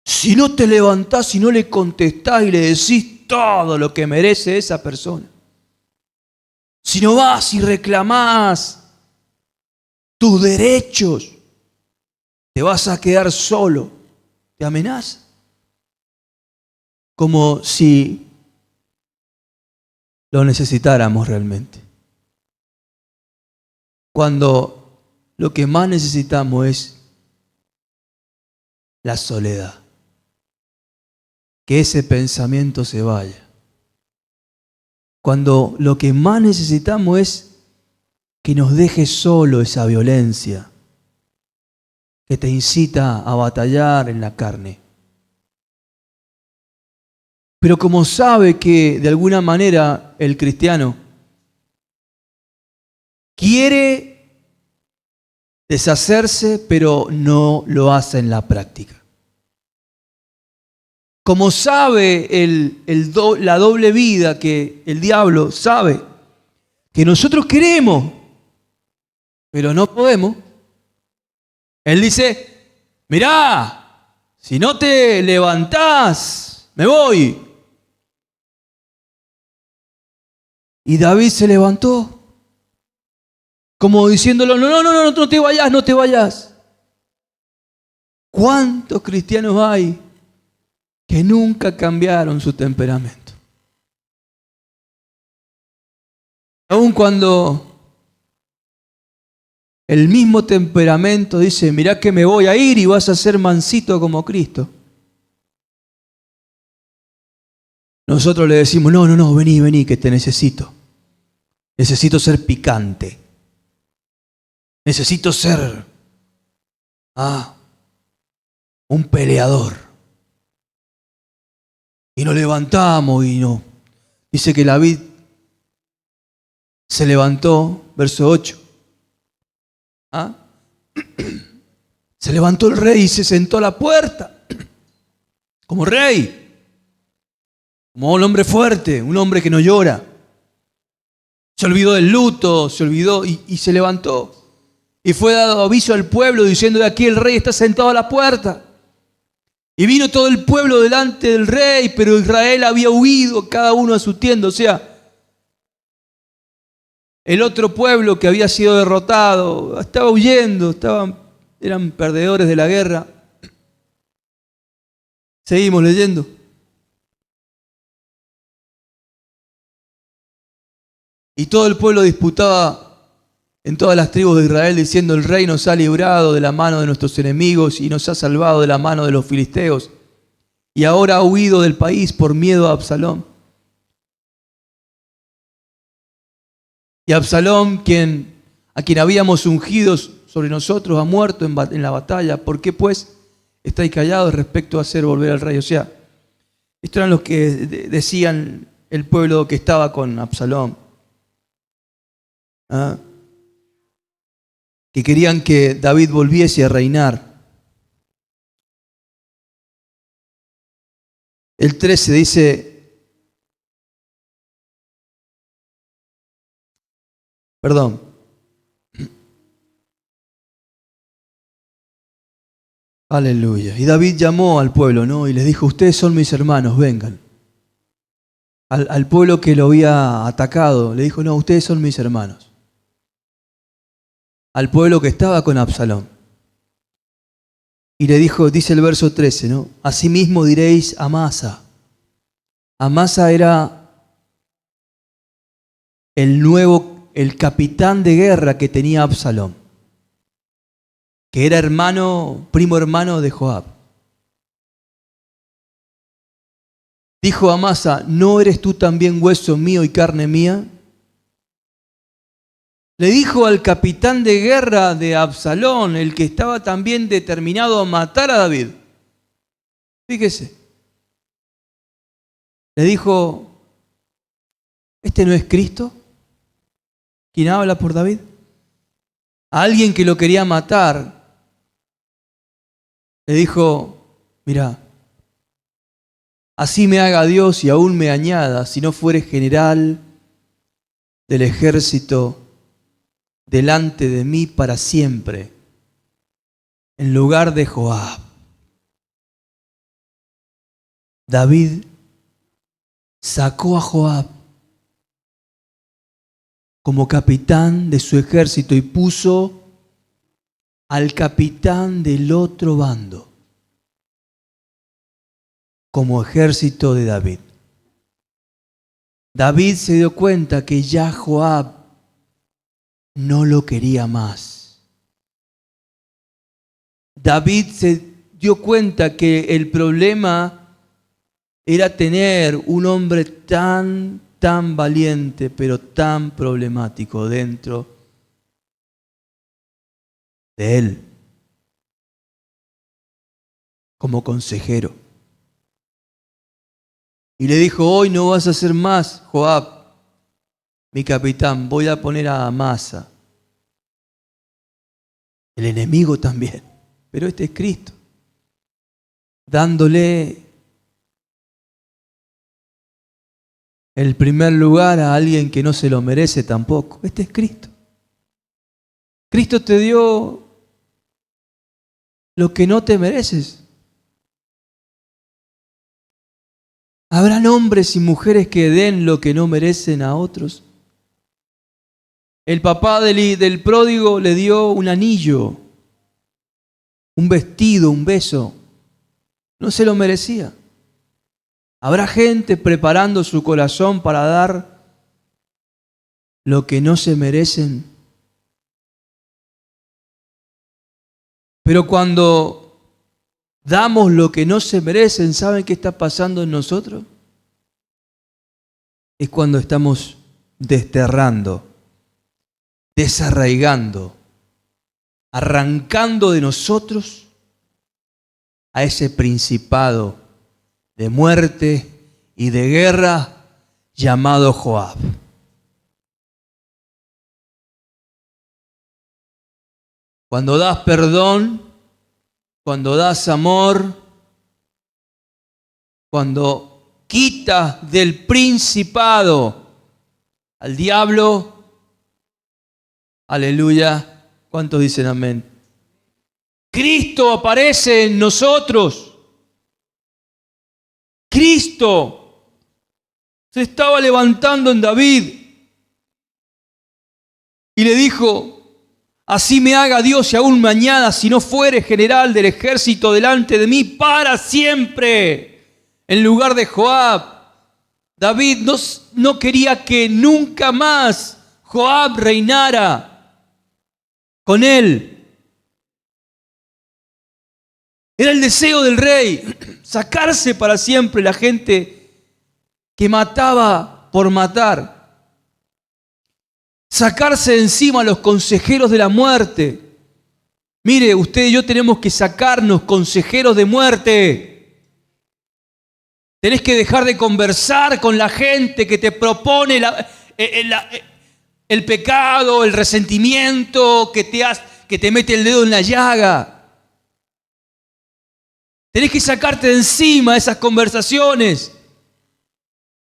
Si no te levantás y no le contestás y le decís todo lo que merece esa persona, si no vas y reclamás tus derechos, te vas a quedar solo. Te amenaza. Como si lo necesitáramos realmente. Cuando lo que más necesitamos es la soledad. Que ese pensamiento se vaya. Cuando lo que más necesitamos es que nos deje solo esa violencia que te incita a batallar en la carne. Pero como sabe que de alguna manera el cristiano quiere deshacerse, pero no lo hace en la práctica. Como sabe la doble vida que el diablo sabe que nosotros queremos, pero no podemos, él dice, mirá, si no te levantás, me voy. Y David se levantó, como diciéndolo, no te vayas, no te vayas. ¿Cuántos cristianos hay que nunca cambiaron su temperamento? Aun cuando el mismo temperamento dice, mirá que me voy a ir y vas a ser mansito como Cristo. Nosotros le decimos, no, vení, que te necesito. Necesito ser picante. Necesito ser un peleador. Y nos levantamos y no. Dice que David se levantó, verso 8. Se levantó el rey y se sentó a la puerta. Como rey. Como un hombre fuerte, un hombre que no llora. Se olvidó del luto, se olvidó y se levantó. Y fue dado aviso al pueblo diciendo, de aquí el rey está sentado a la puerta. Y vino todo el pueblo delante del rey, pero Israel había huido, cada uno a su tienda. O sea, el otro pueblo que había sido derrotado estaba huyendo, eran perdedores de la guerra. Seguimos leyendo. Y todo el pueblo disputaba en todas las tribus de Israel diciendo, el rey nos ha librado de la mano de nuestros enemigos y nos ha salvado de la mano de los filisteos. Y ahora ha huido del país por miedo a Absalón. Y Absalón, a quien habíamos ungido sobre nosotros, ha muerto en la batalla. ¿Por qué pues estáis callados respecto a hacer volver al rey? O sea, estos eran los que decían el pueblo que estaba con Absalón. ¿Ah? Que querían que David volviese a reinar. El 13 dice, perdón, aleluya. Y David llamó al pueblo, ¿no? Y les dijo, ustedes son mis hermanos, vengan. Al pueblo que lo había atacado, le dijo, no, ustedes son mis hermanos. Al pueblo que estaba con Absalón. Y le dijo, dice el verso 13, ¿no? Asimismo diréis a Amasa. Amasa era el capitán de guerra que tenía Absalón, que era primo hermano de Joab. Dijo Amasa, ¿no eres tú también hueso mío y carne mía? Le dijo al capitán de guerra de Absalón, el que estaba también determinado a matar a David. Fíjese. Le dijo, ¿este no es Cristo? ¿Quién habla por David? A alguien que lo quería matar, le dijo, mira, así me haga Dios y aún me añada, si no fuere general del ejército delante de mí para siempre, en lugar de Joab. David sacó a Joab como capitán de su ejército y puso al capitán del otro bando como ejército de David. David se dio cuenta que ya Joab no lo quería más. David se dio cuenta que el problema era tener un hombre tan valiente, pero tan problemático dentro de él, como consejero. Y le dijo, hoy no vas a ser más, Joab, mi capitán, voy a poner a Amasa, el enemigo también, pero este es Cristo, dándole el primer lugar a alguien que no se lo merece tampoco. Este es Cristo. Cristo te dio lo que no te mereces. ¿Habrán hombres y mujeres que den lo que no merecen a otros? El papá del pródigo le dio un anillo, un vestido, un beso. No se lo merecía. Habrá gente preparando su corazón para dar lo que no se merecen. Pero cuando damos lo que no se merecen, ¿saben qué está pasando en nosotros? Es cuando estamos desterrando, desarraigando, arrancando de nosotros a ese principado de muerte y de guerra llamado Joab. Cuando das perdón, cuando das amor, cuando quitas del principado al diablo, aleluya, ¿cuántos dicen amén? Cristo aparece en nosotros. Cristo se estaba levantando en David y le dijo, así me haga Dios y aún mañana, si no fuere general del ejército delante de mí para siempre, en lugar de Joab. David no quería que nunca más Joab reinara con él. Era el deseo del rey, sacarse para siempre la gente que mataba por matar. Sacarse de encima a los consejeros de la muerte. Mire, usted y yo tenemos que sacarnos consejeros de muerte. Tenés que dejar de conversar con la gente que te propone el pecado, el resentimiento, que te mete el dedo en la llaga. Tenés que sacarte de encima esas conversaciones.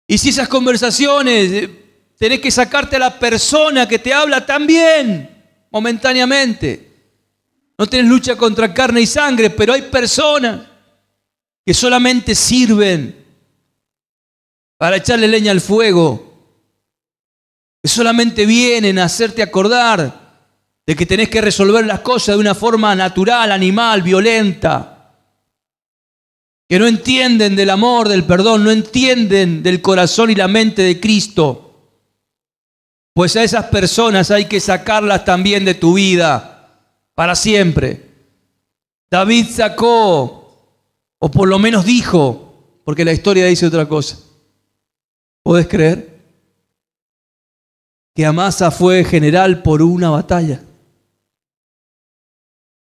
Y si esas conversaciones, tenés que sacarte a la persona que te habla también, momentáneamente. No tenés lucha contra carne y sangre, pero hay personas que solamente sirven para echarle leña al fuego, que solamente vienen a hacerte acordar de que tenés que resolver las cosas de una forma natural, animal, violenta, que no entienden del amor, del perdón, no entienden del corazón y la mente de Cristo. Pues a esas personas hay que sacarlas también de tu vida. Para siempre. David sacó, o por lo menos dijo, porque la historia dice otra cosa. ¿Podés creer? Que Amasa fue general por una batalla.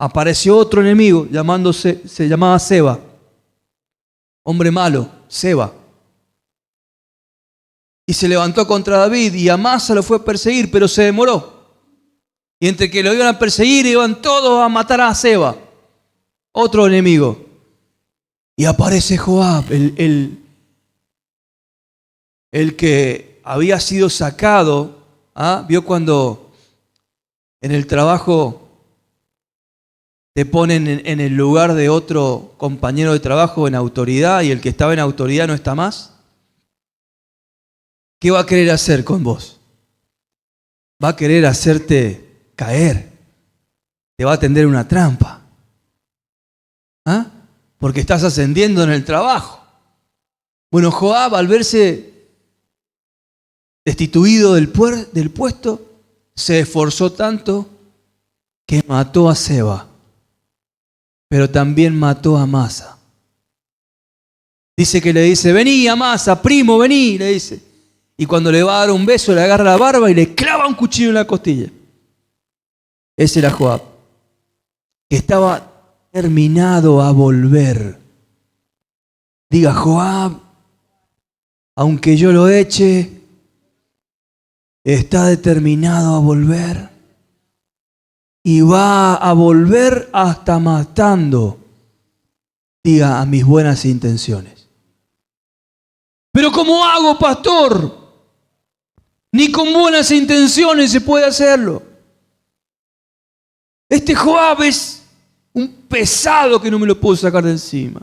Apareció otro enemigo, se llamaba Seba. Hombre malo, Seba. Y se levantó contra David y Amasa lo fue a perseguir, pero se demoró. Y entre que lo iban a perseguir, iban todos a matar a Seba, otro enemigo. Y aparece Joab, el que había sido sacado. ¿Vio cuando en el trabajo te ponen en el lugar de otro compañero de trabajo en autoridad y el que estaba en autoridad no está más? ¿Qué va a querer hacer con vos? Va a querer hacerte caer, te va a tender una trampa, porque estás ascendiendo en el trabajo. Bueno, Joab, al verse destituido del puesto, se esforzó tanto que mató a Seba, pero también mató a Amasa. Dice que le dice: vení, Amasa, primo, vení, le dice. Y cuando le va a dar un beso, le agarra la barba y le clava un cuchillo en la costilla. Ese era Joab, que estaba determinado a volver. Diga: Joab, aunque yo lo eche, está determinado a volver. Y va a volver hasta matando, diga, a mis buenas intenciones. Pero ¿cómo hago, pastor? Ni con buenas intenciones se puede hacerlo. Este Joab es un pesado que no me lo puedo sacar de encima.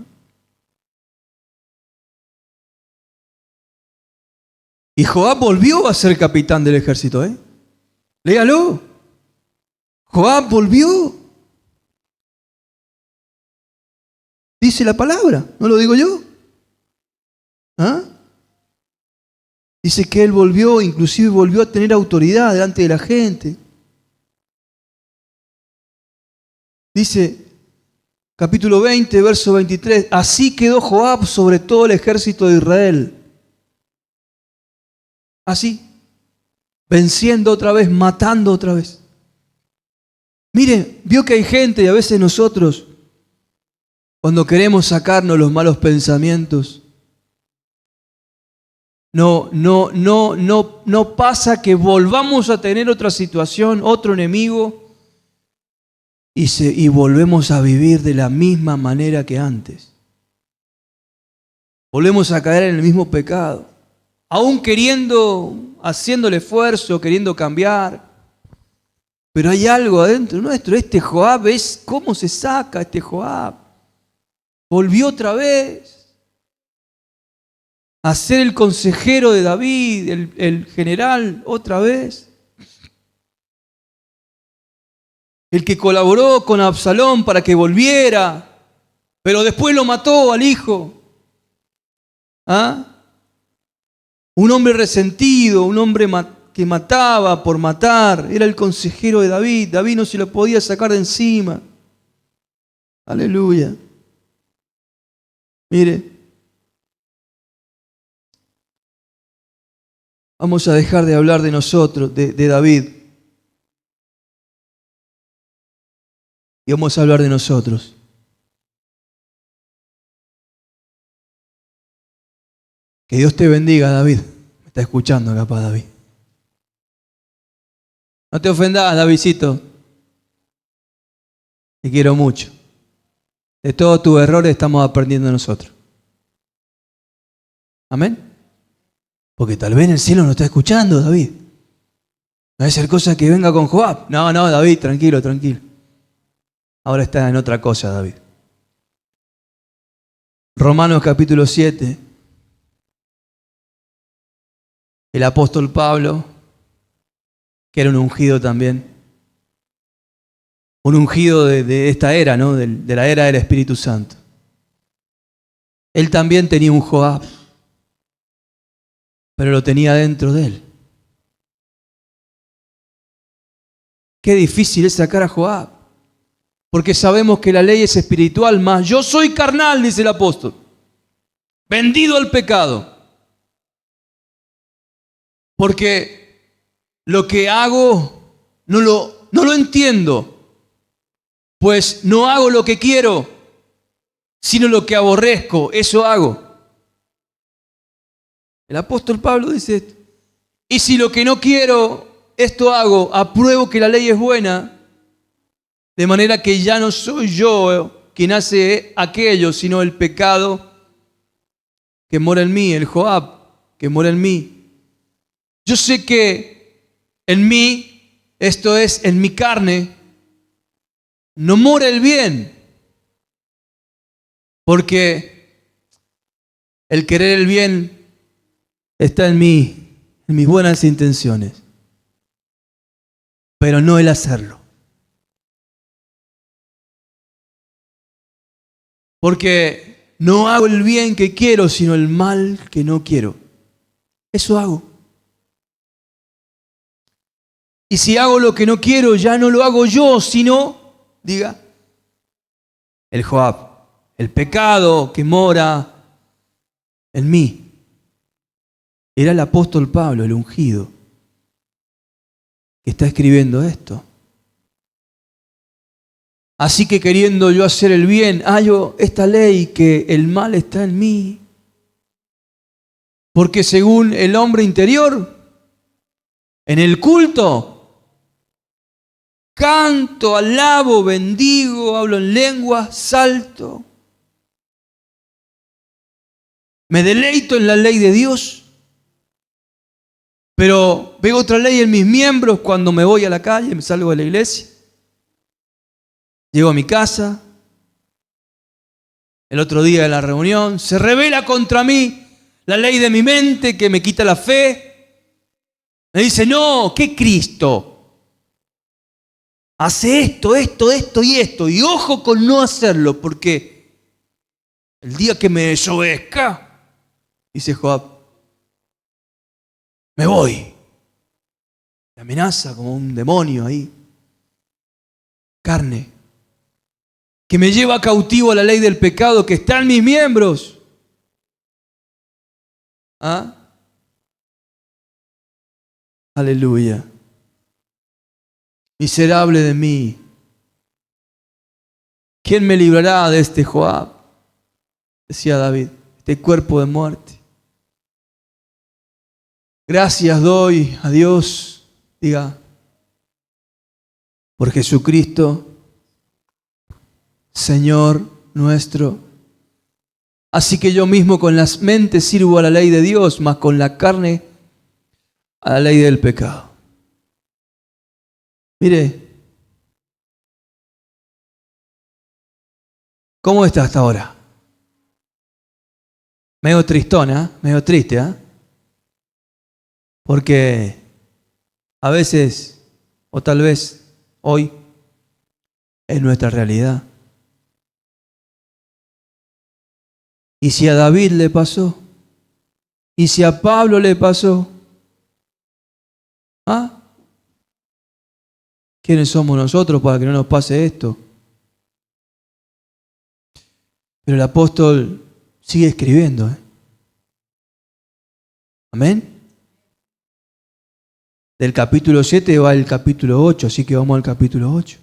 Y Joab volvió a ser capitán del ejército, Léalo. Joab volvió. Dice la palabra, no lo digo yo. Dice que él volvió, inclusive volvió a tener autoridad delante de la gente. Dice, capítulo 20, verso 23, así quedó Joab sobre todo el ejército de Israel. Así, venciendo otra vez, matando otra vez. Mire, vio que hay gente, y a veces nosotros, cuando queremos sacarnos los malos pensamientos, no pasa que volvamos a tener otra situación, otro enemigo, y volvemos a vivir de la misma manera que antes. Volvemos a caer en el mismo pecado, aún haciendo el esfuerzo, queriendo cambiar. Pero hay algo adentro nuestro. Este Joab ¿cómo se saca este Joab? Volvió otra vez a ser el consejero de David, el general, otra vez. El que colaboró con Absalón para que volviera, pero después lo mató al hijo. Un hombre resentido, un hombre que mataba por matar, era el consejero de David. David no se lo podía sacar de encima. Aleluya. Mire, vamos a dejar de hablar de nosotros, de David. y vamos a hablar de nosotros. Que Dios te bendiga, David. Me está escuchando capaz, David. No te ofendas, Davidcito. Te quiero mucho. De todos tus errores estamos aprendiendo nosotros. Amén. Porque tal vez en el cielo no está escuchando, David. No va a ser cosa que venga con Joab. No, David, tranquilo, tranquilo. Ahora está en otra cosa, David. Romanos capítulo 7. El apóstol Pablo, que era un ungido también. Un ungido de esta era, ¿no? De la era del Espíritu Santo. Él también tenía un Joab, pero lo tenía dentro de él. Qué difícil es sacar a Joab, porque sabemos que la ley es espiritual, más yo soy carnal, dice el apóstol, vendido al pecado. Porque lo que hago no lo entiendo, pues no hago lo que quiero, sino lo que aborrezco, eso hago. El apóstol Pablo dice esto. Y si lo que no quiero, esto hago, apruebo que la ley es buena, de manera que ya no soy yo quien hace aquello, sino el pecado que mora en mí, el Joab que mora en mí. Yo sé que en mí, esto es, en mi carne, no mora el bien, porque el querer el bien está en mí, en mis buenas intenciones, pero no el hacerlo. Porque no hago el bien que quiero, sino el mal que no quiero. Eso hago. Y si hago lo que no quiero, ya no lo hago yo, sino, diga, el Joab, el pecado que mora en mí. Era el apóstol Pablo, el ungido, que está escribiendo esto. Así que queriendo yo hacer el bien, hallo esta ley que el mal está en mí. Porque según el hombre interior, en el culto, canto, alabo, bendigo, hablo en lengua, salto. Me deleito en la ley de Dios, pero veo otra ley en mis miembros cuando me voy a la calle, me salgo de la iglesia, llego a mi casa, el otro día de la reunión, se revela contra mí la ley de mi mente que me quita la fe. Me dice, no, ¿qué Cristo? Hace esto y esto. Y ojo con no hacerlo, porque el día que me desobedezca, dice Joab, me voy. Me amenaza como un demonio ahí. Carne. Que me lleva cautivo a la ley del pecado que está en mis miembros. ¿Ah? Aleluya. Miserable de mí. ¿Quién me librará de este Joab? Decía David, este cuerpo de muerte. Gracias doy a Dios, diga, por Jesucristo, Señor nuestro. Así que yo mismo con las mentes sirvo a la ley de Dios, mas con la carne a la ley del pecado. Mire, ¿cómo está hasta ahora? Medio tristona, medio triste, ¿eh? Porque a veces, o tal vez hoy, es nuestra realidad. ¿Y si a David le pasó? ¿Y si a Pablo le pasó? ¿Ah? ¿Quiénes somos nosotros para que no nos pase esto? Pero el apóstol sigue escribiendo. Amén. Del capítulo 7 va el capítulo 8, así que vamos al capítulo 8.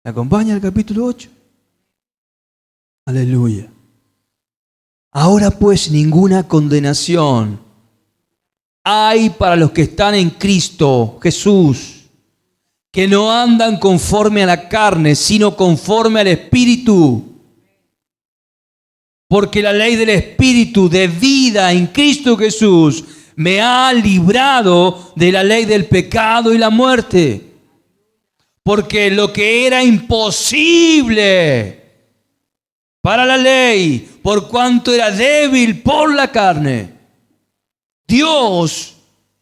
¿Me acompaña al capítulo 8? Aleluya. Ahora pues ninguna condenación hay para los que están en Cristo Jesús, que no andan conforme a la carne, sino conforme al Espíritu. Porque la ley del Espíritu de vida en Cristo Jesús me ha librado de la ley del pecado y la muerte. Porque lo que era imposible para la ley, por cuanto era débil por la carne, Dios,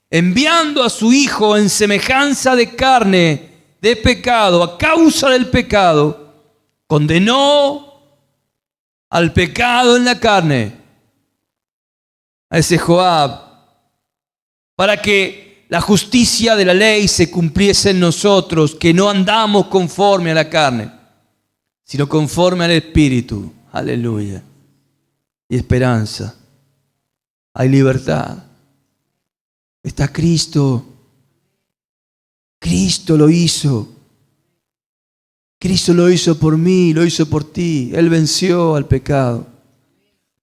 enviando a su Hijo en semejanza de carne, de pecado, a causa del pecado, condenó al pecado en la carne, a ese Joab, para que la justicia de la ley se cumpliese en nosotros, que no andamos conforme a la carne, sino conforme al Espíritu. Aleluya. Y esperanza. Hay libertad. Está Cristo. Cristo lo hizo. Cristo lo hizo por mí, lo hizo por ti. Él venció al pecado.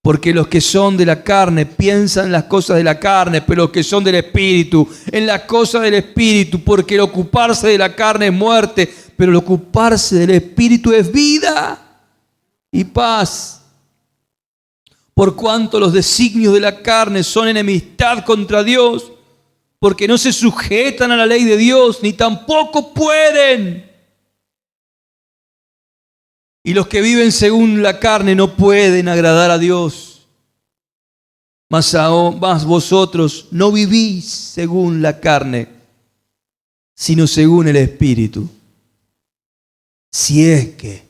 Porque los que son de la carne piensan en las cosas de la carne, pero los que son del Espíritu, en las cosas del Espíritu. Porque el ocuparse de la carne es muerte, pero el ocuparse del Espíritu es vida y paz. Por cuanto los designios de la carne son enemistad contra Dios, porque no se sujetan a la ley de Dios, ni tampoco pueden. Y los que viven según la carne no pueden agradar a Dios. Mas vosotros no vivís según la carne, sino según el Espíritu. Si es que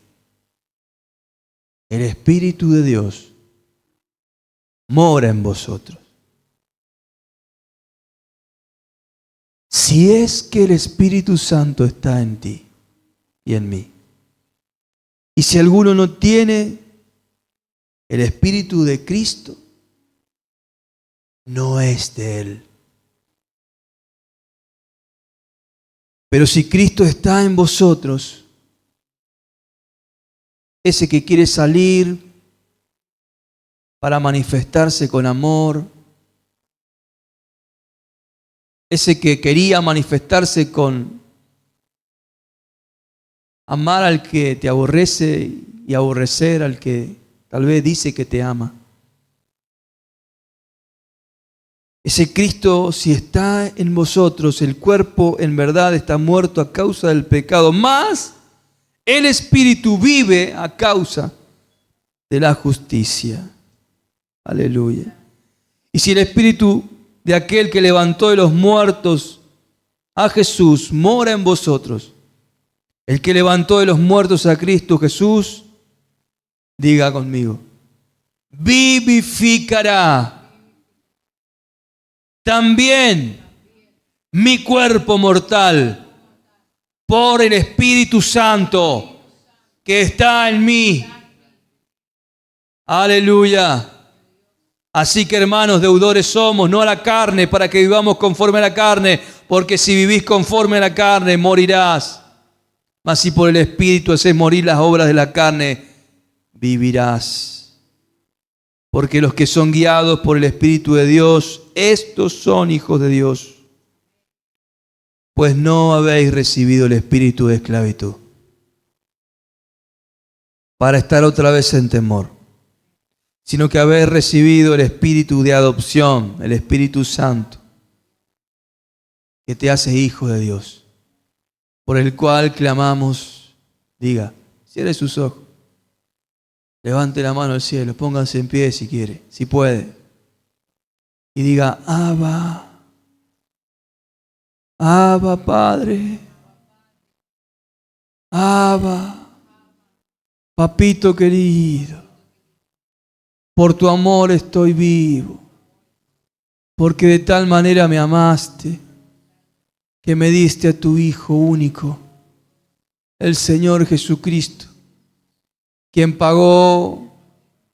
el Espíritu de Dios mora en vosotros. Si es que el Espíritu Santo está en ti y en mí. Y si alguno no tiene el Espíritu de Cristo, no es de Él. Pero si Cristo está en vosotros, ese que quiere salir para manifestarse con amor, ese que quería manifestarse con amar al que te aborrece y aborrecer al que tal vez dice que te ama. Ese Cristo, si está en vosotros, el cuerpo en verdad está muerto a causa del pecado, mas el Espíritu vive a causa de la justicia. Aleluya. Y si el Espíritu de aquel que levantó de los muertos a Jesús mora en vosotros, el que levantó de los muertos a Cristo Jesús, diga conmigo, vivificará también mi cuerpo mortal por el Espíritu Santo que está en mí. Aleluya. Así que, hermanos, deudores somos, no a la carne, para que vivamos conforme a la carne, porque si vivís conforme a la carne, morirás. Mas si por el Espíritu haces morir las obras de la carne, vivirás. Porque los que son guiados por el Espíritu de Dios, estos son hijos de Dios. Pues no habéis recibido el espíritu de esclavitud para estar otra vez en temor, sino que habéis recibido el espíritu de adopción, el Espíritu Santo, que te hace hijo de Dios, por el cual clamamos. Diga, cierre sus ojos, levante la mano al cielo, pónganse en pie si quiere, si puede, y diga, Abba. Abba, Padre. Abba, papito querido. Por tu amor estoy vivo. Porque de tal manera me amaste que me diste a tu Hijo único, el Señor Jesucristo, quien pagó,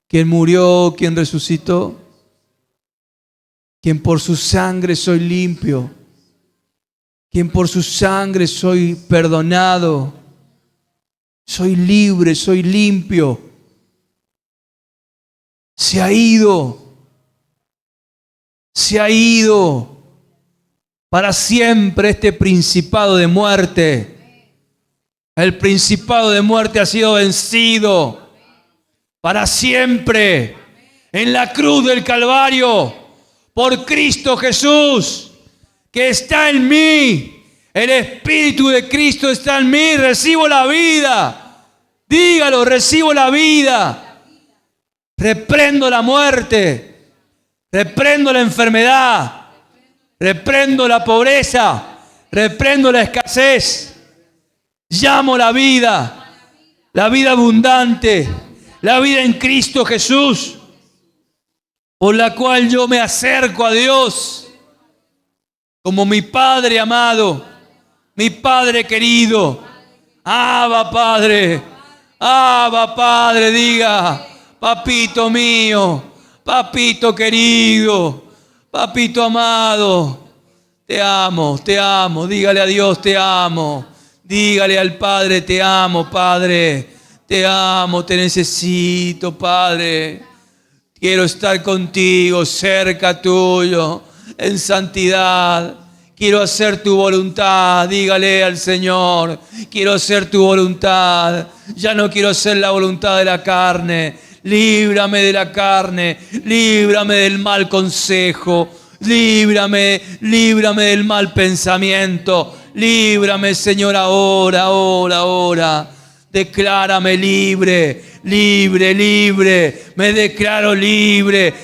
quien murió, quien resucitó, quien por su sangre soy limpio, quien por su sangre soy perdonado, Soy libre, soy limpio. Se ha ido. Se ha ido para siempre este principado de muerte. El principado de muerte ha sido vencido para siempre en la cruz del Calvario por Cristo Jesús, que está en mí. El Espíritu de Cristo está en mí. Recibo la vida. Dígalo, recibo la vida. Reprendo la muerte. Reprendo la enfermedad, reprendo la pobreza, reprendo la escasez. Llamo la vida abundante, la vida en Cristo Jesús, por la cual yo me acerco a Dios como mi Padre amado, mi Padre querido. Abba Padre, diga, papito mío. Papito querido, papito amado, te amo, dígale a Dios te amo, dígale al Padre te amo, Padre, te amo, te necesito, Padre, quiero estar contigo, cerca tuyo, en santidad, quiero hacer tu voluntad, dígale al Señor, quiero hacer tu voluntad, ya no quiero hacer la voluntad de la carne. Líbrame de la carne, líbrame del mal consejo, líbrame del mal pensamiento, líbrame, Señor, ahora. Declárame libre, me declaro libre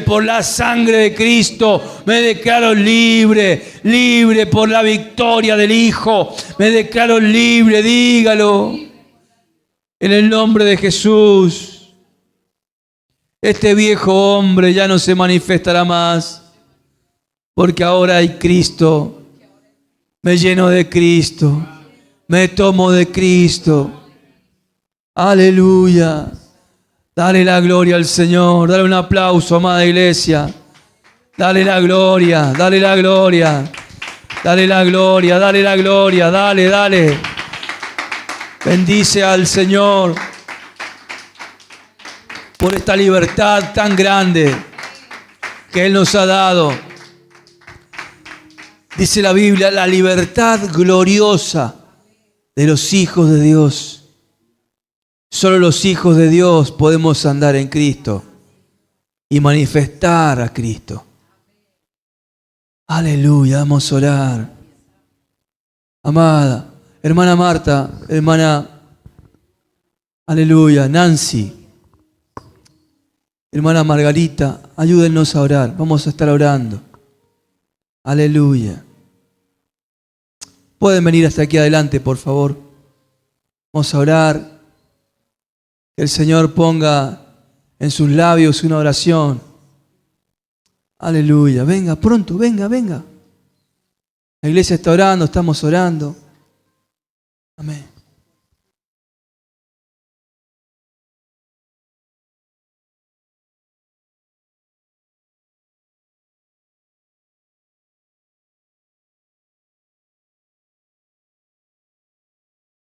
por la sangre de Cristo, me declaro libre por la victoria del Hijo, me declaro libre, dígalo. En el nombre de Jesús, este viejo hombre ya no se manifestará más, porque ahora hay Cristo. Me lleno de Cristo, me tomo de Cristo. Aleluya. Dale la gloria al Señor, dale un aplauso, amada iglesia. Dale la gloria, dale. Bendice al Señor por esta libertad tan grande que Él nos ha dado. Dice la Biblia, la libertad gloriosa de los hijos de Dios. Solo los hijos de Dios podemos andar en Cristo y manifestar a Cristo. Aleluya, vamos a orar. Amada, hermana Marta, hermana, aleluya, Nancy, hermana Margarita, ayúdennos a orar. Vamos a estar orando. Aleluya. Pueden venir hasta aquí adelante, por favor. Vamos a orar. Que el Señor ponga en sus labios una oración. Aleluya. Venga, pronto, venga. La iglesia está orando, estamos orando. Amén.